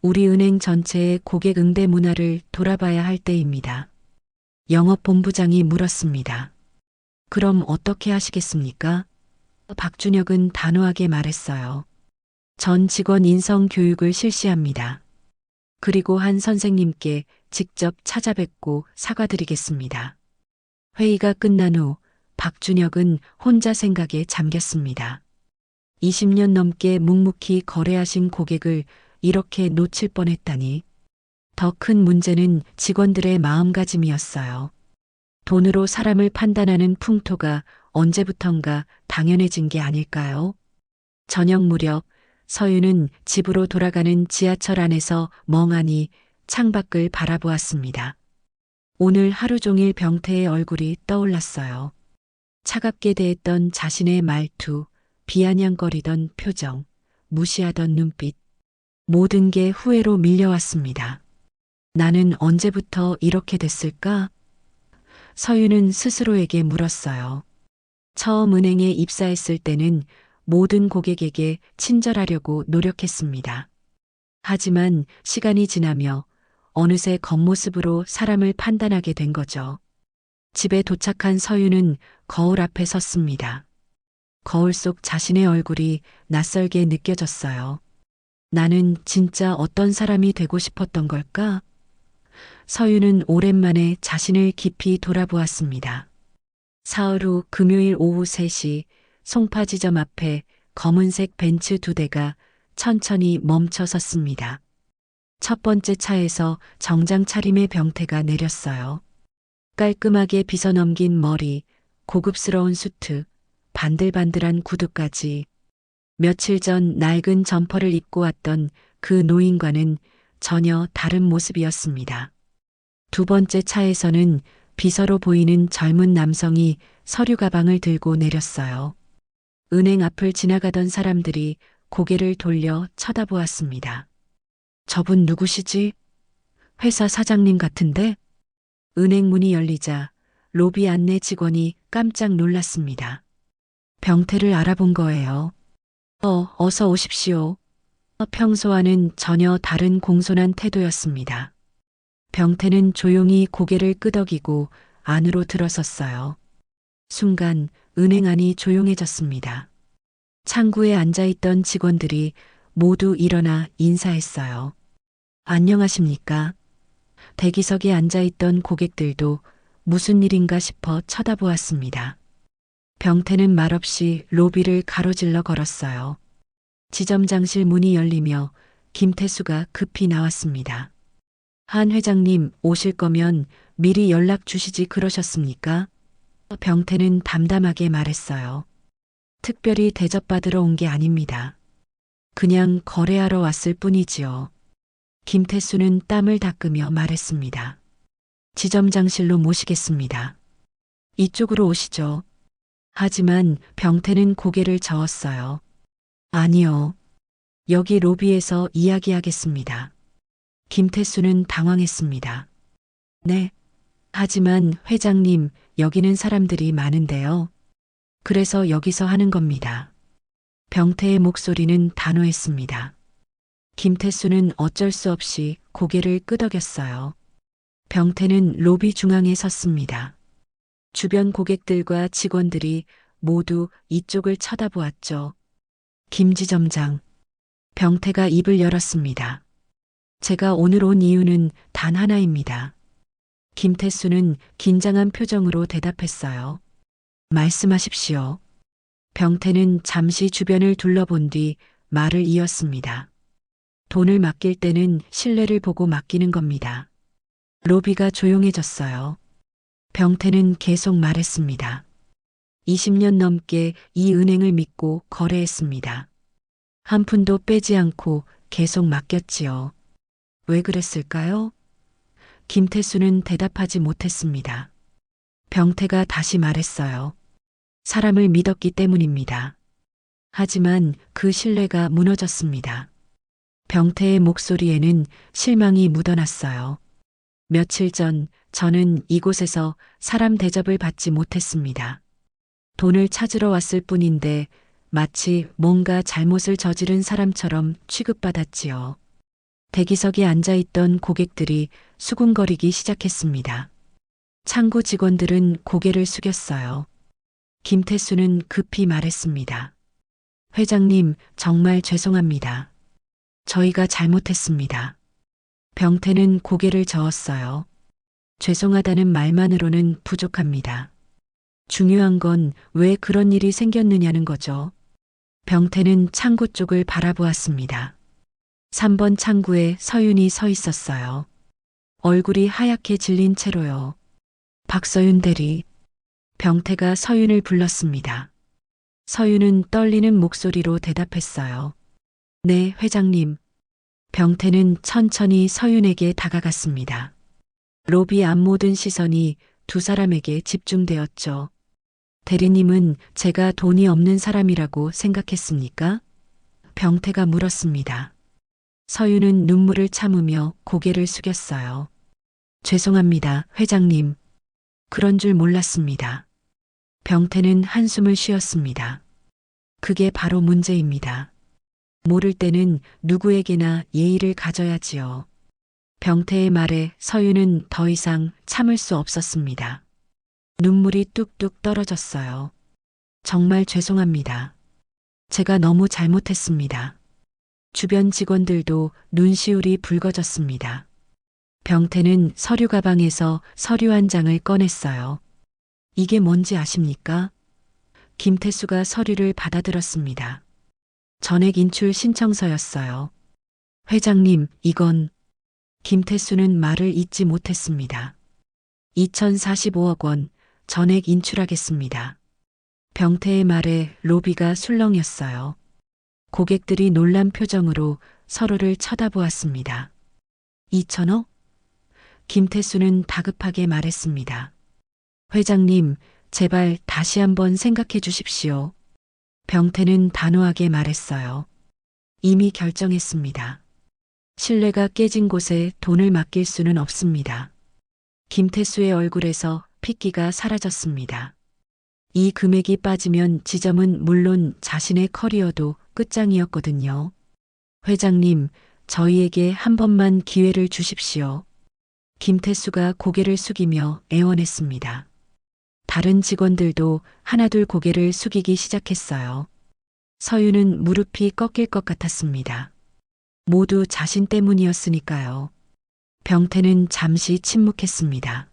우리 은행 전체의 고객 응대 문화를 돌아봐야 할 때입니다. 영업본부장이 물었습니다. 그럼 어떻게 하시겠습니까? 박준혁은 단호하게 말했어요. 전 직원 인성 교육을 실시합니다. 그리고 한 선생님께 직접 찾아뵙고 사과드리겠습니다. 회의가 끝난 후 박준혁은 혼자 생각에 잠겼습니다. 20년 넘게 묵묵히 거래하신 고객을 이렇게 놓칠 뻔했다니. 더 큰 문제는 직원들의 마음가짐이었어요. 돈으로 사람을 판단하는 풍토가 언제부턴가 당연해진 게 아닐까요? 저녁 무렵 서유는 집으로 돌아가는 지하철 안에서 멍하니 창밖을 바라보았습니다. 오늘 하루 종일 병태의 얼굴이 떠올랐어요. 차갑게 대했던 자신의 말투, 비아냥거리던 표정, 무시하던 눈빛. 모든 게 후회로 밀려왔습니다. 나는 언제부터 이렇게 됐을까? 서유는 스스로에게 물었어요. 처음 은행에 입사했을 때는 모든 고객에게 친절하려고 노력했습니다. 하지만 시간이 지나며 어느새 겉모습으로 사람을 판단하게 된 거죠. 집에 도착한 서유는 거울 앞에 섰습니다. 거울 속 자신의 얼굴이 낯설게 느껴졌어요. 나는 진짜 어떤 사람이 되고 싶었던 걸까? 서유는 오랜만에 자신을 깊이 돌아보았습니다. 사흘 후 금요일 오후 3시 송파지점 앞에 검은색 벤츠 2대가 천천히 멈춰 섰습니다. 첫 번째 차에서 정장 차림의 병태가 내렸어요. 깔끔하게 빗어넘긴 머리, 고급스러운 수트, 반들반들한 구두까지. 며칠 전 낡은 점퍼를 입고 왔던 그 노인과는 전혀 다른 모습이었습니다. 두 번째 차에서는 비서로 보이는 젊은 남성이 서류 가방을 들고 내렸어요. 은행 앞을 지나가던 사람들이 고개를 돌려 쳐다보았습니다. 저분 누구시지? 회사 사장님 같은데? 은행 문이 열리자 로비 안내 직원이 깜짝 놀랐습니다. 병태를 알아본 거예요. 어서 오십시오. 평소와는 전혀 다른 공손한 태도였습니다. 병태는 조용히 고개를 끄덕이고 안으로 들어섰어요. 순간 은행 안이 조용해졌습니다. 창구에 앉아있던 직원들이 모두 일어나 인사했어요. 안녕하십니까? 대기석에 앉아있던 고객들도 무슨 일인가 싶어 쳐다보았습니다. 병태는 말없이 로비를 가로질러 걸었어요. 지점장실 문이 열리며 김태수가 급히 나왔습니다. 한 회장님 오실 거면 미리 연락 주시지 그러셨습니까? 병태는 담담하게 말했어요. 특별히 대접받으러 온 게 아닙니다. 그냥 거래하러 왔을 뿐이지요. 김태수는 땀을 닦으며 말했습니다. 지점장실로 모시겠습니다. 이쪽으로 오시죠. 하지만 병태는 고개를 저었어요. 아니요. 여기 로비에서 이야기하겠습니다. 김태수는 당황했습니다. 네. 하지만 회장님, 여기는 사람들이 많은데요. 그래서 여기서 하는 겁니다. 병태의 목소리는 단호했습니다. 김태수는 어쩔 수 없이 고개를 끄덕였어요. 병태는 로비 중앙에 섰습니다. 주변 고객들과 직원들이 모두 이쪽을 쳐다보았죠. 김지점장. 병태가 입을 열었습니다. 제가 오늘 온 이유는 단 하나입니다. 김태수는 긴장한 표정으로 대답했어요. 말씀하십시오. 병태는 잠시 주변을 둘러본 뒤 말을 이었습니다. 돈을 맡길 때는 신뢰를 보고 맡기는 겁니다. 로비가 조용해졌어요. 병태는 계속 말했습니다. 20년 넘게 이 은행을 믿고 거래했습니다. 한 푼도 빼지 않고 계속 맡겼지요. 왜 그랬을까요? 김태수는 대답하지 못했습니다. 병태가 다시 말했어요. 사람을 믿었기 때문입니다. 하지만 그 신뢰가 무너졌습니다. 병태의 목소리에는 실망이 묻어났어요. 며칠 전 저는 이곳에서 사람 대접을 받지 못했습니다. 돈을 찾으러 왔을 뿐인데 마치 뭔가 잘못을 저지른 사람처럼 취급받았지요. 대기석에 앉아있던 고객들이 수군거리기 시작했습니다. 창구 직원들은 고개를 숙였어요. 김태수는 급히 말했습니다. 회장님, 정말 죄송합니다. 저희가 잘못했습니다. 병태는 고개를 저었어요. 죄송하다는 말만으로는 부족합니다. 중요한 건 왜 그런 일이 생겼느냐는 거죠. 병태는 창구 쪽을 바라보았습니다. 3번 창구에 서윤이 서 있었어요. 얼굴이 하얗게 질린 채로요. 박서윤 대리. 병태가 서윤을 불렀습니다. 서윤은 떨리는 목소리로 대답했어요. 네, 회장님. 병태는 천천히 서윤에게 다가갔습니다. 로비 앞 모든 시선이 두 사람에게 집중되었죠. 대리님은 제가 돈이 없는 사람이라고 생각했습니까? 병태가 물었습니다. 서윤은 눈물을 참으며 고개를 숙였어요. 죄송합니다, 회장님. 그런 줄 몰랐습니다. 병태는 한숨을 쉬었습니다. 그게 바로 문제입니다. 모를 때는 누구에게나 예의를 가져야지요. 병태의 말에 서윤은 더 이상 참을 수 없었습니다. 눈물이 뚝뚝 떨어졌어요. 정말 죄송합니다. 제가 너무 잘못했습니다. 주변 직원들도 눈시울이 붉어졌습니다. 병태는 서류 가방에서 서류 한 장을 꺼냈어요. 이게 뭔지 아십니까? 김태수가 서류를 받아들었습니다. 전액 인출 신청서였어요. 회장님, 이건... 김태수는 말을 잇지 못했습니다. 2045억 원 전액 인출하겠습니다. 병태의 말에 로비가 술렁였어요. 고객들이 놀란 표정으로 서로를 쳐다보았습니다. 2천억? 김태수는 다급하게 말했습니다. 회장님, 제발 다시 한번 생각해 주십시오. 병태는 단호하게 말했어요. 이미 결정했습니다. 신뢰가 깨진 곳에 돈을 맡길 수는 없습니다. 김태수의 얼굴에서 핏기가 사라졌습니다. 이 금액이 빠지면 지점은 물론 자신의 커리어도 끝장이었거든요. 회장님, 저희에게 한 번만 기회를 주십시오. 김태수가 고개를 숙이며 애원했습니다. 다른 직원들도 하나둘 고개를 숙이기 시작했어요. 서윤은 무릎이 꺾일 것 같았습니다. 모두 자신 때문이었으니까요. 병태는 잠시 침묵했습니다.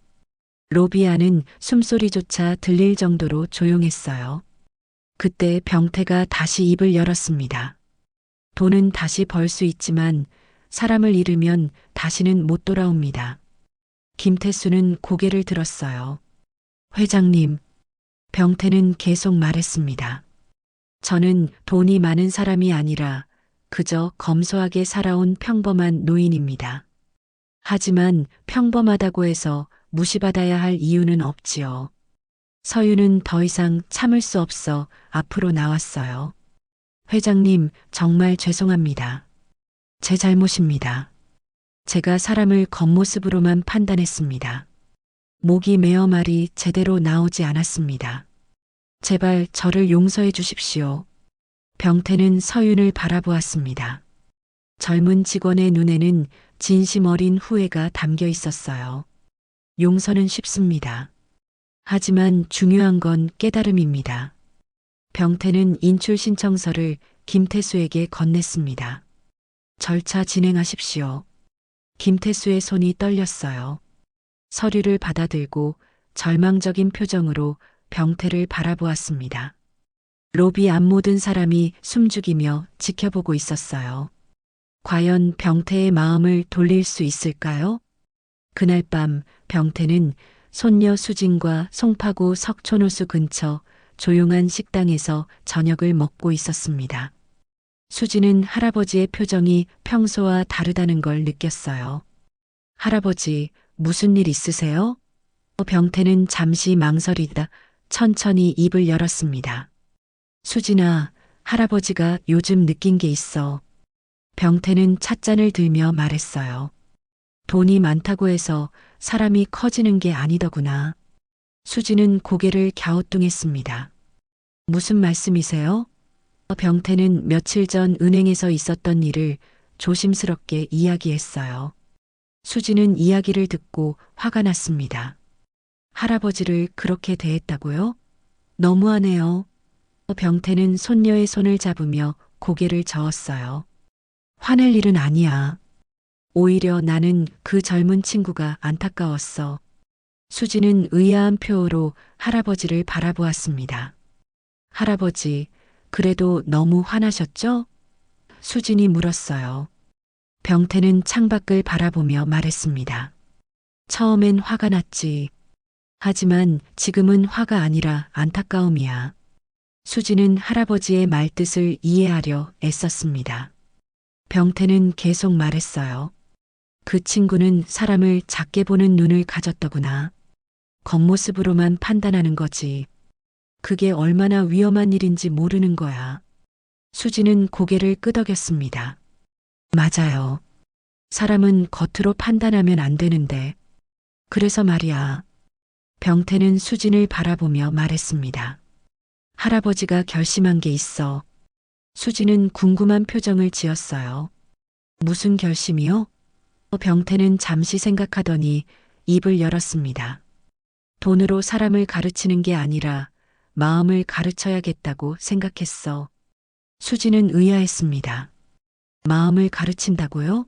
로비 안은 숨소리조차 들릴 정도로 조용했어요. 그때 병태가 다시 입을 열었습니다. 돈은 다시 벌 수 있지만 사람을 잃으면 다시는 못 돌아옵니다. 김태수는 고개를 들었어요. 회장님, 병태는 계속 말했습니다. 저는 돈이 많은 사람이 아니라 그저 검소하게 살아온 평범한 노인입니다. 하지만 평범하다고 해서 무시받아야 할 이유는 없지요. 서윤은 더 이상 참을 수 없어 앞으로 나왔어요. 회장님, 정말 죄송합니다. 제 잘못입니다. 제가 사람을 겉모습으로만 판단했습니다. 목이 메어 말이 제대로 나오지 않았습니다. 제발 저를 용서해 주십시오. 병태는 서윤을 바라보았습니다. 젊은 직원의 눈에는 진심 어린 후회가 담겨 있었어요. 용서는 쉽습니다. 하지만 중요한 건 깨달음입니다. 병태는 인출 신청서를 김태수에게 건넸습니다. 절차 진행하십시오. 김태수의 손이 떨렸어요. 서류를 받아들고 절망적인 표정으로 병태를 바라보았습니다. 로비 앞 모든 사람이 숨죽이며 지켜보고 있었어요. 과연 병태의 마음을 돌릴 수 있을까요? 그날 밤 병태는 손녀 수진과 송파구 석촌호수 근처 조용한 식당에서 저녁을 먹고 있었습니다. 수지는 할아버지의 표정이 평소와 다르다는 걸 느꼈어요. 할아버지, 무슨 일 있으세요? 병태는 잠시 망설이다 천천히 입을 열었습니다. 수진아, 할아버지가 요즘 느낀 게 있어. 병태는 찻잔을 들며 말했어요. 돈이 많다고 해서 사람이 커지는 게 아니더구나. 수지는 고개를 갸우뚱했습니다. 무슨 말씀이세요? 병태는 며칠 전 은행에서 있었던 일을 조심스럽게 이야기했어요. 수지는 이야기를 듣고 화가 났습니다. 할아버지를 그렇게 대했다고요? 너무하네요. 병태는 손녀의 손을 잡으며 고개를 저었어요. 화낼 일은 아니야. 오히려 나는 그 젊은 친구가 안타까웠어. 수지는 의아한 표호로 할아버지를 바라보았습니다. 할아버지, 그래도 너무 화나셨죠? 수진이 물었어요. 병태는 창밖을 바라보며 말했습니다. 처음엔 화가 났지. 하지만 지금은 화가 아니라 안타까움이야. 수지는 할아버지의 말뜻을 이해하려 애썼습니다. 병태는 계속 말했어요. 그 친구는 사람을 작게 보는 눈을 가졌더구나. 겉모습으로만 판단하는 거지. 그게 얼마나 위험한 일인지 모르는 거야. 수지는 고개를 끄덕였습니다. 맞아요. 사람은 겉으로 판단하면 안 되는데. 그래서 말이야. 병태는 수진을 바라보며 말했습니다. 할아버지가 결심한 게 있어. 수지는 궁금한 표정을 지었어요. 무슨 결심이요? 병태는 잠시 생각하더니 입을 열었습니다. 돈으로 사람을 가르치는 게 아니라 마음을 가르쳐야겠다고 생각했어. 수지는 의아했습니다. 마음을 가르친다고요?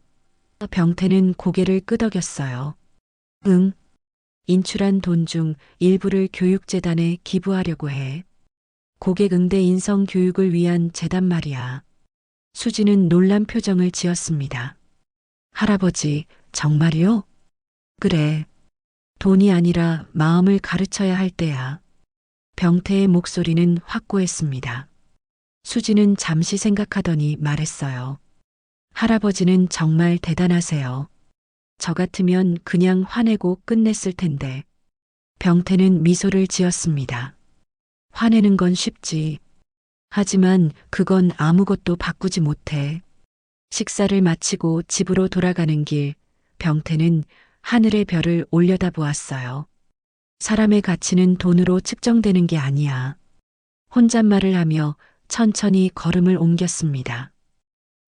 병태는 고개를 끄덕였어요. 응. 인출한 돈 중 일부를 교육재단에 기부하려고 해. 고객 응대 인성 교육을 위한 재단 말이야. 수지는 놀란 표정을 지었습니다. 할아버지, 정말이요? 그래. 돈이 아니라 마음을 가르쳐야 할 때야. 병태의 목소리는 확고했습니다. 수지는 잠시 생각하더니 말했어요. 할아버지는 정말 대단하세요. 저 같으면 그냥 화내고 끝냈을 텐데. 병태는 미소를 지었습니다. 화내는 건 쉽지. 하지만 그건 아무것도 바꾸지 못해. 식사를 마치고 집으로 돌아가는 길, 병태는 하늘의 별을 올려다보았어요. 사람의 가치는 돈으로 측정되는 게 아니야. 혼잣말을 하며 천천히 걸음을 옮겼습니다.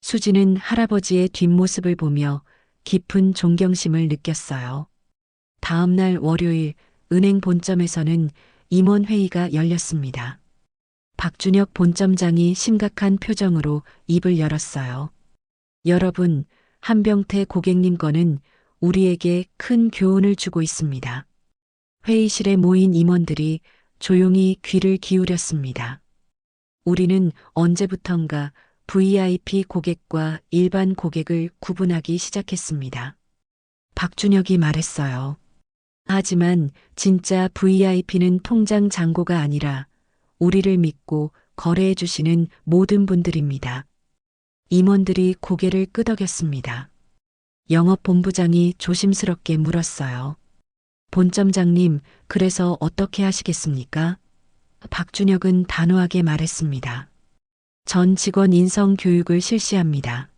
수지는 할아버지의 뒷모습을 보며 깊은 존경심을 느꼈어요. 다음 날 월요일 은행 본점에서는 임원회의가 열렸습니다. 박준혁 본점장이 심각한 표정으로 입을 열었어요. 여러분, 한병태 고객님 거는 우리에게 큰 교훈을 주고 있습니다. 회의실에 모인 임원들이 조용히 귀를 기울였습니다. 우리는 언제부턴가 VIP 고객과 일반 고객을 구분하기 시작했습니다. 박준혁이 말했어요. 하지만 진짜 VIP는 통장 잔고가 아니라 우리를 믿고 거래해 주시는 모든 분들입니다. 임원들이 고개를 끄덕였습니다. 영업본부장이 조심스럽게 물었어요. 본점장님, 그래서 어떻게 하시겠습니까? 박준혁은 단호하게 말했습니다. 전 직원 인성 교육을 실시합니다.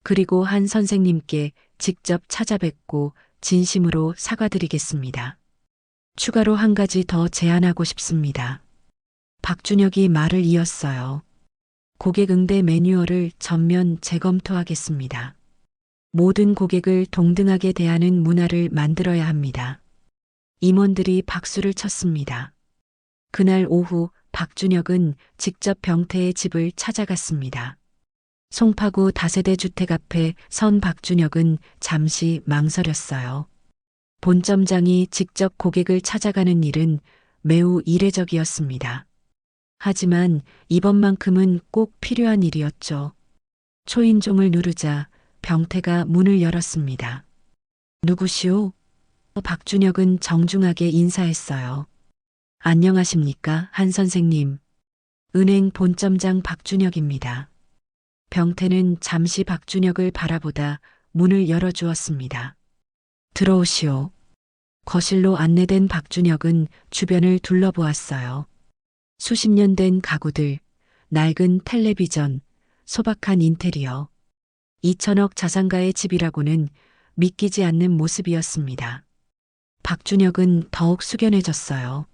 그리고 한 선생님께 직접 찾아뵙고 진심으로 사과드리겠습니다. 추가로 한 가지 더 제안하고 싶습니다. 박준혁이 말을 이었어요. 고객 응대 매뉴얼을 전면 재검토하겠습니다. 모든 고객을 동등하게 대하는 문화를 만들어야 합니다. 임원들이 박수를 쳤습니다. 그날 오후 박준혁은 직접 병태의 집을 찾아갔습니다. 송파구 다세대 주택 앞에 선 박준혁은 잠시 망설였어요. 본점장이 직접 고객을 찾아가는 일은 매우 이례적이었습니다. 하지만 이번만큼은 꼭 필요한 일이었죠. 초인종을 누르자 병태가 문을 열었습니다. 누구시오? 박준혁은 정중하게 인사했어요. 안녕하십니까, 한 선생님. 은행 본점장 박준혁입니다. 병태는 잠시 박준혁을 바라보다 문을 열어주었습니다. 들어오시오. 거실로 안내된 박준혁은 주변을 둘러보았어요. 수십 년 된 가구들, 낡은 텔레비전, 소박한 인테리어. 2천억 자산가의 집이라고는 믿기지 않는 모습이었습니다. 박준혁은 더욱 숙연해졌어요.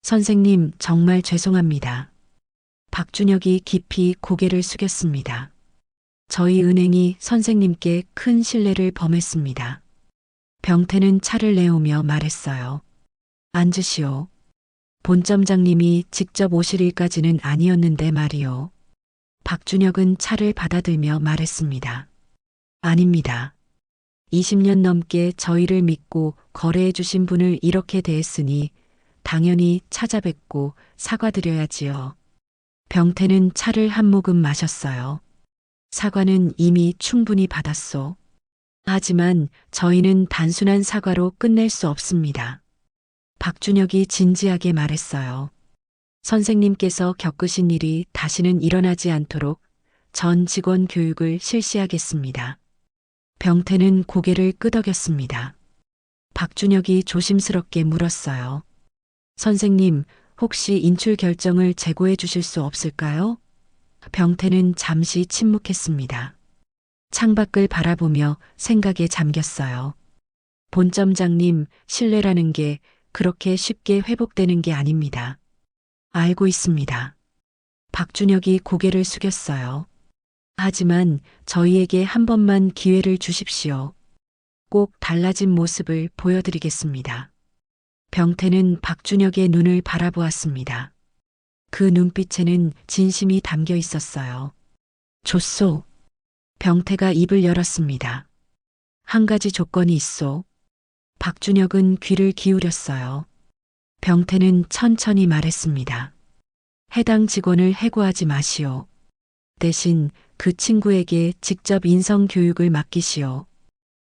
선생님, 정말 죄송합니다. 박준혁이 깊이 고개를 숙였습니다. 저희 은행이 선생님께 큰 신뢰를 범했습니다. 병태는 차를 내오며 말했어요. 앉으시오. 본점장님이 직접 오실 일까지는 아니었는데 말이오. 박준혁은 차를 받아들며 말했습니다. 아닙니다. 20년 넘게 저희를 믿고 거래해 주신 분을 이렇게 대했으니 당연히 찾아뵙고 사과드려야지요. 병태는 차를 한 모금 마셨어요. 사과는 이미 충분히 받았소. 하지만 저희는 단순한 사과로 끝낼 수 없습니다. 박준혁이 진지하게 말했어요. 선생님께서 겪으신 일이 다시는 일어나지 않도록 전 직원 교육을 실시하겠습니다. 병태는 고개를 끄덕였습니다. 박준혁이 조심스럽게 물었어요. 선생님, 혹시 인출 결정을 재고해 주실 수 없을까요? 병태는 잠시 침묵했습니다. 창밖을 바라보며 생각에 잠겼어요. 본점장님, 신뢰라는 게 그렇게 쉽게 회복되는 게 아닙니다. 알고 있습니다. 박준혁이 고개를 숙였어요. 하지만 저희에게 한 번만 기회를 주십시오. 꼭 달라진 모습을 보여드리겠습니다. 병태는 박준혁의 눈을 바라보았습니다. 그 눈빛에는 진심이 담겨 있었어요. 좋소. 병태가 입을 열었습니다. 한 가지 조건이 있소. 박준혁은 귀를 기울였어요. 병태는 천천히 말했습니다. 해당 직원을 해고하지 마시오. 대신 그 친구에게 직접 인성 교육을 맡기시오.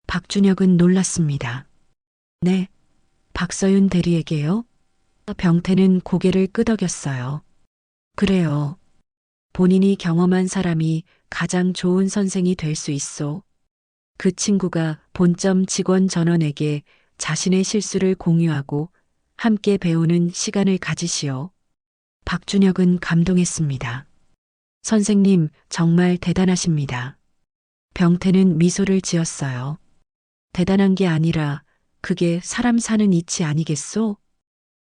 박준혁은 놀랐습니다. 네, 박서윤 대리에게요? 병태는 고개를 끄덕였어요. 그래요. 본인이 경험한 사람이 가장 좋은 선생이 될 수 있소. 그 친구가 본점 직원 전원에게 자신의 실수를 공유하고 함께 배우는 시간을 가지시오. 박준혁은 감동했습니다. 선생님, 정말 대단하십니다. 병태는 미소를 지었어요. 대단한 게 아니라 그게 사람 사는 이치 아니겠소?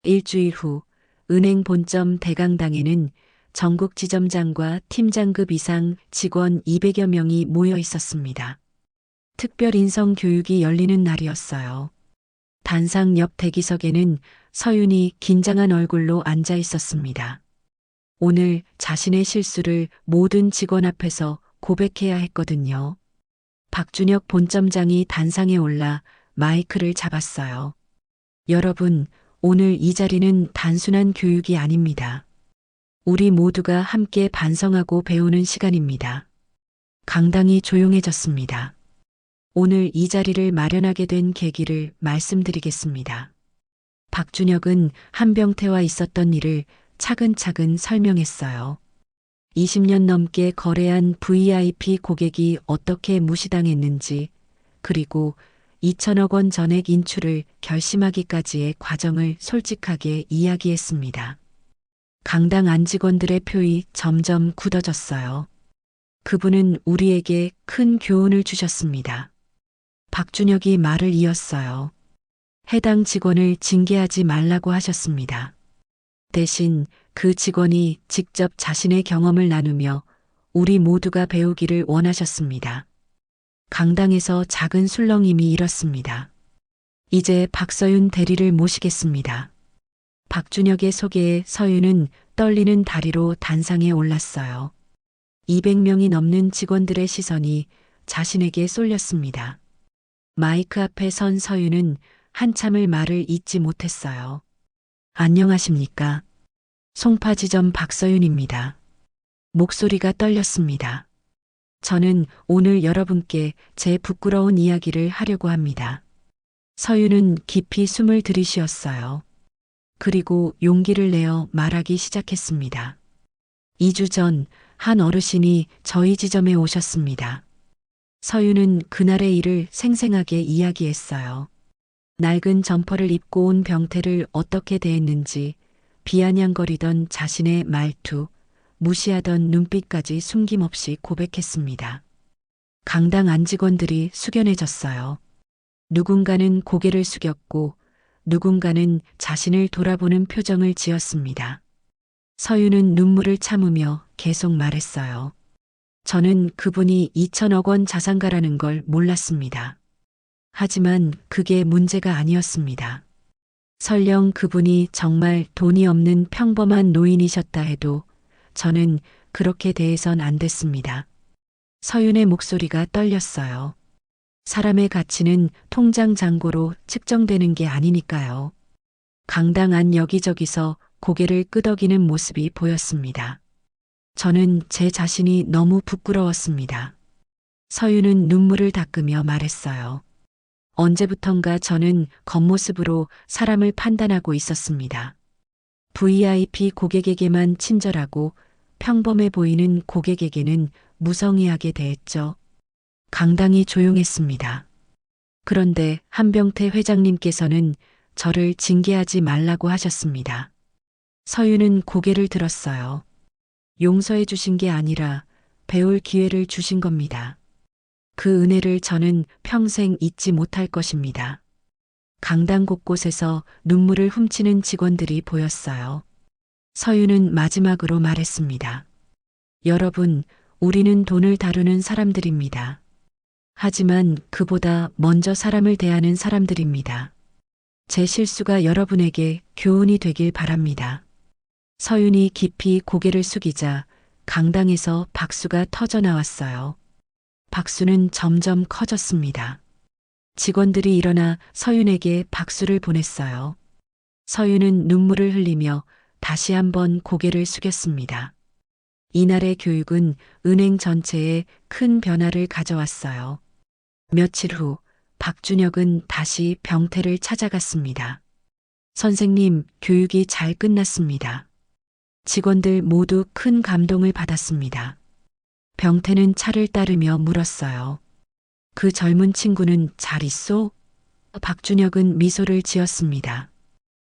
일주일 후 은행 본점 대강당에는 전국 지점장과 팀장급 이상 직원 200여 명이 모여 있었습니다. 특별 인성 교육이 열리는 날이었어요. 단상 옆 대기석에는 서윤이 긴장한 얼굴로 앉아 있었습니다. 오늘 자신의 실수를 모든 직원 앞에서 고백해야 했거든요. 박준혁 본점장이 단상에 올라 마이크를 잡았어요. 여러분, 오늘 이 자리는 단순한 교육이 아닙니다. 우리 모두가 함께 반성하고 배우는 시간입니다. 강당이 조용해졌습니다. 오늘 이 자리를 마련하게 된 계기를 말씀드리겠습니다. 박준혁은 한병태와 있었던 일을 차근차근 설명했어요. 20년 넘게 거래한 VIP 고객이 어떻게 무시당했는지, 그리고 2천억 원 전액 인출을 결심하기까지의 과정을 솔직하게 이야기했습니다. 강당 안 직원들의 표이 점점 굳어졌어요. 그분은 우리에게 큰 교훈을 주셨습니다. 박준혁이 말을 이었어요. 해당 직원을 징계하지 말라고 하셨습니다. 대신 그 직원이 직접 자신의 경험을 나누며 우리 모두가 배우기를 원하셨습니다. 강당에서 작은 술렁임이 일었습니다. 이제 박서윤 대리를 모시겠습니다. 박준혁의 소개에 서윤은 떨리는 다리로 단상에 올랐어요. 200명이 넘는 직원들의 시선이 자신에게 쏠렸습니다. 마이크 앞에 선 서윤은 한참을 말을 잇지 못했어요. 안녕하십니까? 송파지점 박서윤입니다. 목소리가 떨렸습니다. 저는 오늘 여러분께 제 부끄러운 이야기를 하려고 합니다. 서윤은 깊이 숨을 들이쉬었어요. 그리고 용기를 내어 말하기 시작했습니다. 2주 전 한 어르신이 저희 지점에 오셨습니다. 서유는 그날의 일을 생생하게 이야기했어요. 낡은 점퍼를 입고 온 병태를 어떻게 대했는지, 비아냥거리던 자신의 말투, 무시하던 눈빛까지 숨김없이 고백했습니다. 강당 안 직원들이 숙연해졌어요. 누군가는 고개를 숙였고 누군가는 자신을 돌아보는 표정을 지었습니다. 서유는 눈물을 참으며 계속 말했어요. 저는 그분이 2천억 원 자산가라는 걸 몰랐습니다. 하지만 그게 문제가 아니었습니다. 설령 그분이 정말 돈이 없는 평범한 노인이셨다 해도 저는 그렇게 대해선 안 됐습니다. 서윤의 목소리가 떨렸어요. 사람의 가치는 통장 잔고로 측정되는 게 아니니까요. 강당 안 여기저기서 고개를 끄덕이는 모습이 보였습니다. 저는 제 자신이 너무 부끄러웠습니다. 서윤은 눈물을 닦으며 말했어요. 언제부턴가 저는 겉모습으로 사람을 판단하고 있었습니다. VIP 고객에게만 친절하고 평범해 보이는 고객에게는 무성의하게 대했죠. 강당이 조용했습니다. 그런데 한병태 회장님께서는 저를 징계하지 말라고 하셨습니다. 서유는 고개를 들었어요. 용서해 주신 게 아니라 배울 기회를 주신 겁니다. 그 은혜를 저는 평생 잊지 못할 것입니다. 강당 곳곳에서 눈물을 훔치는 직원들이 보였어요. 서유는 마지막으로 말했습니다. 여러분, 우리는 돈을 다루는 사람들입니다. 하지만 그보다 먼저 사람을 대하는 사람들입니다. 제 실수가 여러분에게 교훈이 되길 바랍니다. 서윤이 깊이 고개를 숙이자 강당에서 박수가 터져 나왔어요. 박수는 점점 커졌습니다. 직원들이 일어나 서윤에게 박수를 보냈어요. 서윤은 눈물을 흘리며 다시 한번 고개를 숙였습니다. 이날의 교육은 은행 전체에 큰 변화를 가져왔어요. 며칠 후 박준혁은 다시 병태를 찾아갔습니다. 선생님, 교육이 잘 끝났습니다. 직원들 모두 큰 감동을 받았습니다. 병태는 차를 따르며 물었어요. 그 젊은 친구는 잘 있소? 박준혁은 미소를 지었습니다.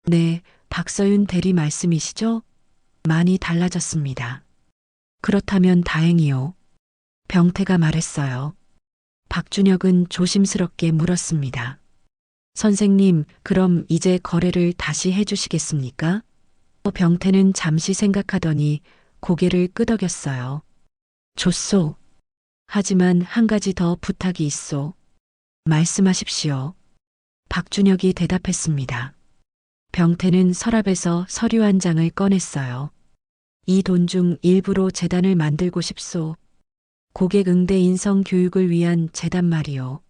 네, 박서윤 대리 말씀이시죠? 많이 달라졌습니다. 그렇다면 다행이요. 병태가 말했어요. 박준혁은 조심스럽게 물었습니다. 선생님, 그럼 이제 거래를 다시 해주시겠습니까? 병태는 잠시 생각하더니 고개를 끄덕였어요. 좋소. 하지만 한 가지 더 부탁이 있소. 말씀하십시오. 박준혁이 대답했습니다. 병태는 서랍에서 서류 한 장을 꺼냈어요. 이 돈 중 일부로 재단을 만들고 싶소. 고객 응대 인성 교육을 위한 재단 말이요.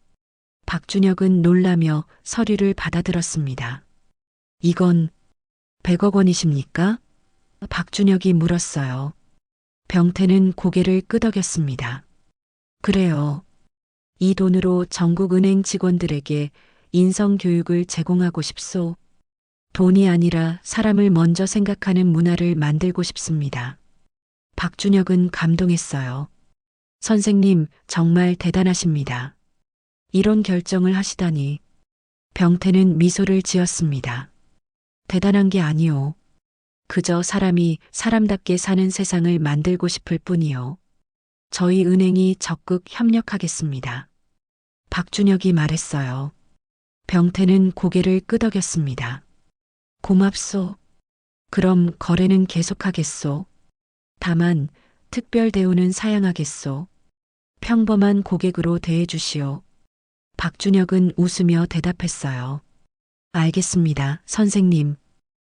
박준혁은 놀라며 서류를 받아들었습니다. 이건 100억 원이십니까? 박준혁이 물었어요. 병태는 고개를 끄덕였습니다. 그래요. 이 돈으로 전국 은행 직원들에게 인성 교육을 제공하고 싶소. 돈이 아니라 사람을 먼저 생각하는 문화를 만들고 싶습니다. 박준혁은 감동했어요. 선생님, 정말 대단하십니다. 이런 결정을 하시다니. 병태는 미소를 지었습니다. 대단한 게 아니요. 그저 사람이 사람답게 사는 세상을 만들고 싶을 뿐이요. 저희 은행이 적극 협력하겠습니다. 박준혁이 말했어요. 병태는 고개를 끄덕였습니다. 고맙소. 그럼 거래는 계속하겠소. 다만 특별 대우는 사양하겠소. 평범한 고객으로 대해주시오. 박준혁은 웃으며 대답했어요. 알겠습니다, 선생님.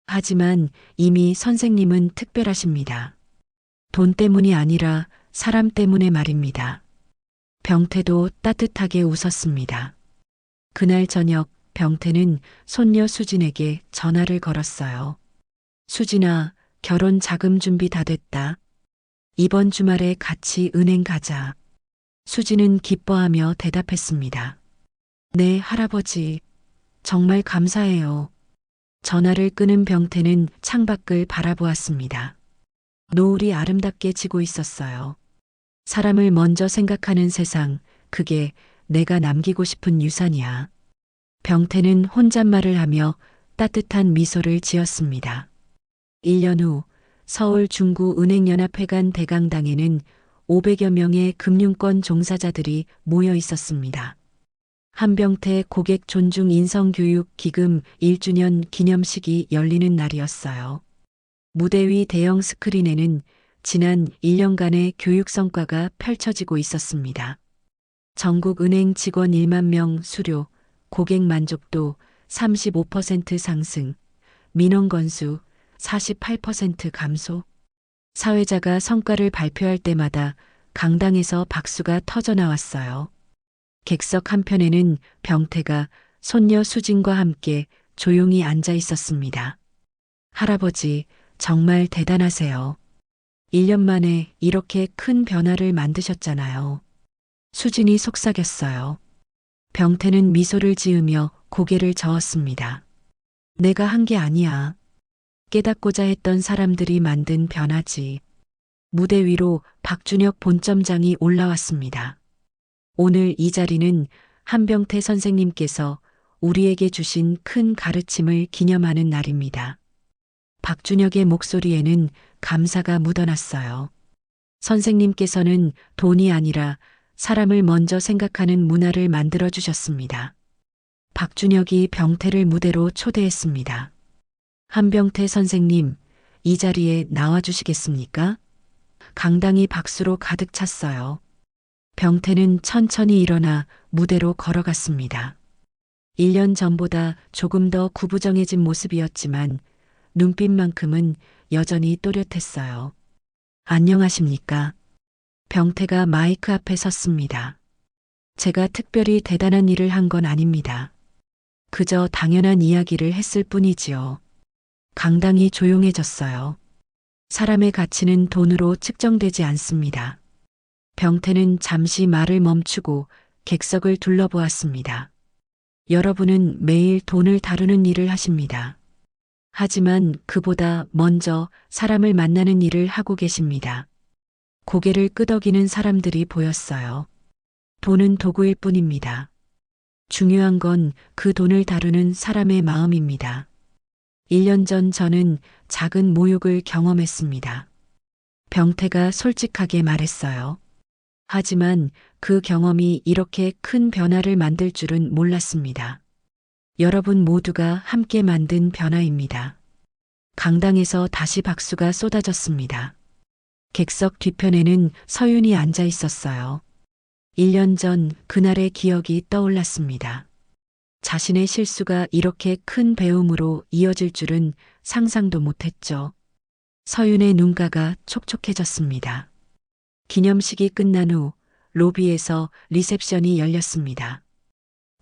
하지만 이미 선생님은 특별하십니다. 돈 때문이 아니라 사람 때문에 말입니다. 병태도 따뜻하게 웃었습니다. 그날 저녁 병태는 손녀 수진에게 전화를 걸었어요. 수진아, 결혼 자금 준비 다 됐다. 이번 주말에 같이 은행 가자. 수진은 기뻐하며 대답했습니다. 네, 할아버지. 정말 감사해요. 전화를 끄는 병태는 창밖을 바라보았습니다. 노을이 아름답게 지고 있었어요. 사람을 먼저 생각하는 세상, 그게 내가 남기고 싶은 유산이야. 병태는 혼잣말을 하며 따뜻한 미소를 지었습니다. 1년 후 서울 중구은행연합회관 대강당에는 500여 명의 금융권 종사자들이 모여 있었습니다. 한병태 고객 존중 인성교육 기금 1주년 기념식이 열리는 날이었어요. 무대 위 대형 스크린에는 지난 1년간의 교육 성과가 펼쳐지고 있었습니다. 전국 은행 직원 1만 명 수료, 고객 만족도 35% 상승, 민원 건수 48% 감소. 사회자가 성과를 발표할 때마다 강당에서 박수가 터져 나왔어요. 객석 한편에는 병태가 손녀 수진과 함께 조용히 앉아 있었습니다. 할아버지, 정말 대단하세요. 1년 만에 이렇게 큰 변화를 만드셨잖아요. 수진이 속삭였어요. 병태는 미소를 지으며 고개를 저었습니다. 내가 한 게 아니야. 깨닫고자 했던 사람들이 만든 변화지. 무대 위로 박준혁 본점장이 올라왔습니다. 오늘 이 자리는 한병태 선생님께서 우리에게 주신 큰 가르침을 기념하는 날입니다. 박준혁의 목소리에는 감사가 묻어났어요. 선생님께서는 돈이 아니라 사람을 먼저 생각하는 문화를 만들어 주셨습니다. 박준혁이 병태를 무대로 초대했습니다. 한병태 선생님, 이 자리에 나와 주시겠습니까? 강당이 박수로 가득 찼어요. 병태는 천천히 일어나 무대로 걸어갔습니다. 1년 전보다 조금 더 구부정해진 모습이었지만 눈빛만큼은 여전히 또렷했어요. 안녕하십니까? 병태가 마이크 앞에 섰습니다. 제가 특별히 대단한 일을 한 건 아닙니다. 그저 당연한 이야기를 했을 뿐이지요. 강당이 조용해졌어요. 사람의 가치는 돈으로 측정되지 않습니다. 병태는 잠시 말을 멈추고 객석을 둘러보았습니다. 여러분은 매일 돈을 다루는 일을 하십니다. 하지만 그보다 먼저 사람을 만나는 일을 하고 계십니다. 고개를 끄덕이는 사람들이 보였어요. 돈은 도구일 뿐입니다. 중요한 건 그 돈을 다루는 사람의 마음입니다. 1년 전 저는 작은 모욕을 경험했습니다. 병태가 솔직하게 말했어요. 하지만 그 경험이 이렇게 큰 변화를 만들 줄은 몰랐습니다. 여러분 모두가 함께 만든 변화입니다. 강당에서 다시 박수가 쏟아졌습니다. 객석 뒤편에는 서윤이 앉아 있었어요. 1년 전 그날의 기억이 떠올랐습니다. 자신의 실수가 이렇게 큰 배움으로 이어질 줄은 상상도 못했죠. 서윤의 눈가가 촉촉해졌습니다. 기념식이 끝난 후 로비에서 리셉션이 열렸습니다.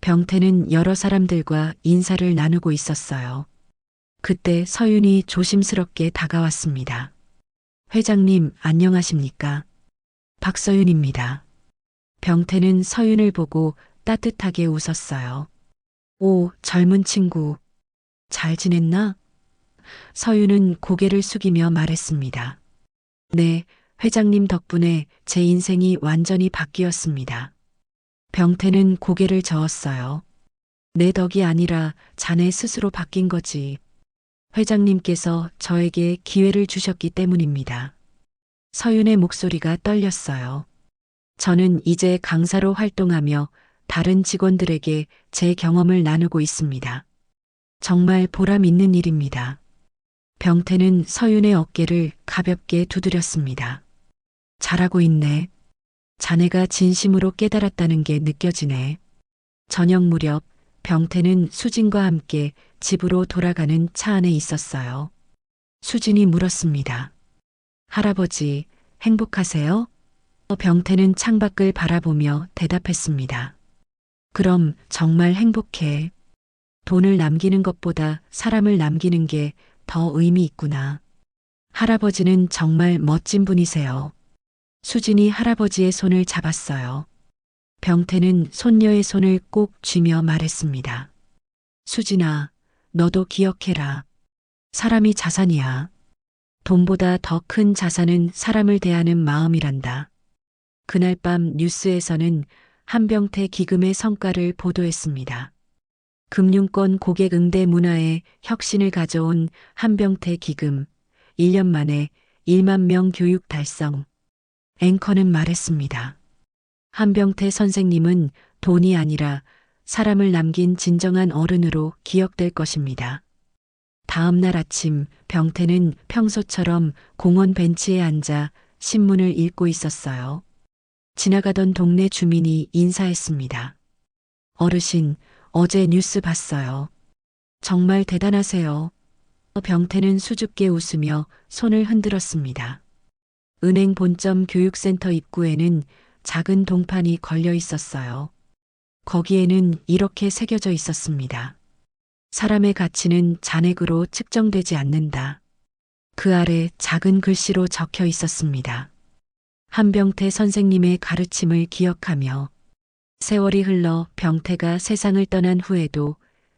병태는 여러 사람들과 인사를 나누고 있었어요. 그때 서윤이 조심스럽게 다가왔습니다. 회장님, 안녕하십니까? 박서윤입니다. 병태는 서윤을 보고 따뜻하게 웃었어요. 오, 젊은 친구. 잘 지냈나? 서윤은 고개를 숙이며 말했습니다. 네, 회장님 덕분에 제 인생이 완전히 바뀌었습니다. 병태는 고개를 저었어요. 내 덕이 아니라 자네 스스로 바뀐 거지. 회장님께서 저에게 기회를 주셨기 때문입니다. 서윤의 목소리가 떨렸어요. 저는 이제 강사로 활동하며 다른 직원들에게 제 경험을 나누고 있습니다. 정말 보람 있는 일입니다. 병태는 서윤의 어깨를 가볍게 두드렸습니다. 잘하고 있네. 자네가 진심으로 깨달았다는 게 느껴지네. 저녁 무렵 병태는 수진과 함께 집으로 돌아가는 차 안에 있었어요. 수진이 물었습니다. 할아버지, 행복하세요? 병태는 창밖을 바라보며 대답했습니다. 그럼 정말 행복해. 돈을 남기는 것보다 사람을 남기는 게 더 의미 있구나. 할아버지는 정말 멋진 분이세요. 수진이 할아버지의 손을 잡았어요. 병태는 손녀의 손을 꼭 쥐며 말했습니다. 수진아, 너도 기억해라. 사람이 자산이야. 돈보다 더 큰 자산은 사람을 대하는 마음이란다. 그날 밤 뉴스에서는 한병태 기금의 성과를 보도했습니다. 금융권 고객 응대 문화에 혁신을 가져온 한병태 기금, 1년 만에 1만 명 교육 달성. 앵커는 말했습니다. 한병태 선생님은 돈이 아니라 사람을 남긴 진정한 어른으로 기억될 것입니다. 다음 날 아침 병태는 평소처럼 공원 벤치에 앉아 신문을 읽고 있었어요. 지나가던 동네 주민이 인사했습니다. 어르신, 어제 뉴스 봤어요. 정말 대단하세요. 병태는 수줍게 웃으며 손을 흔들었습니다. 은행 본점 교육센터 입구에는 작은 동판이 걸려 있었어요. 거기에는 이렇게 새겨져 있었습니다. 사람의 가치는 잔액으로 측정되지 않는다. 그 아래 작은 글씨로 적혀 있었습니다. 한병태 선생님의 가르침을 기억하며. 세월이 흘러 병태가 세상을 떠난 후에도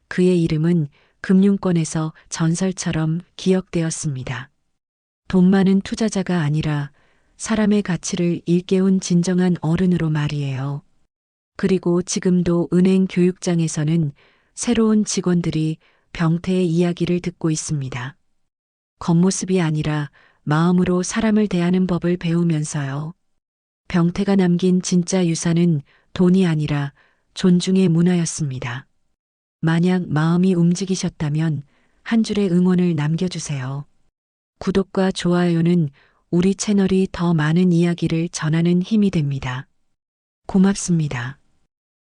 그의 이름은 금융권에서 전설처럼 기억되었습니다. 돈 많은 투자자가 아니라 사람의 가치를 일깨운 진정한 어른으로 말이에요. 그리고 지금도 은행 교육장에서는 새로운 직원들이 병태의 이야기를 듣고 있습니다. 겉모습이 아니라 마음으로 사람을 대하는 법을 배우면서요. 병태가 남긴 진짜 유산은 돈이 아니라 존중의 문화였습니다. 만약 마음이 움직이셨다면 한 줄의 응원을 남겨주세요. 구독과 좋아요는 우리 채널이 더 많은 이야기를 전하는 힘이 됩니다. 고맙습니다.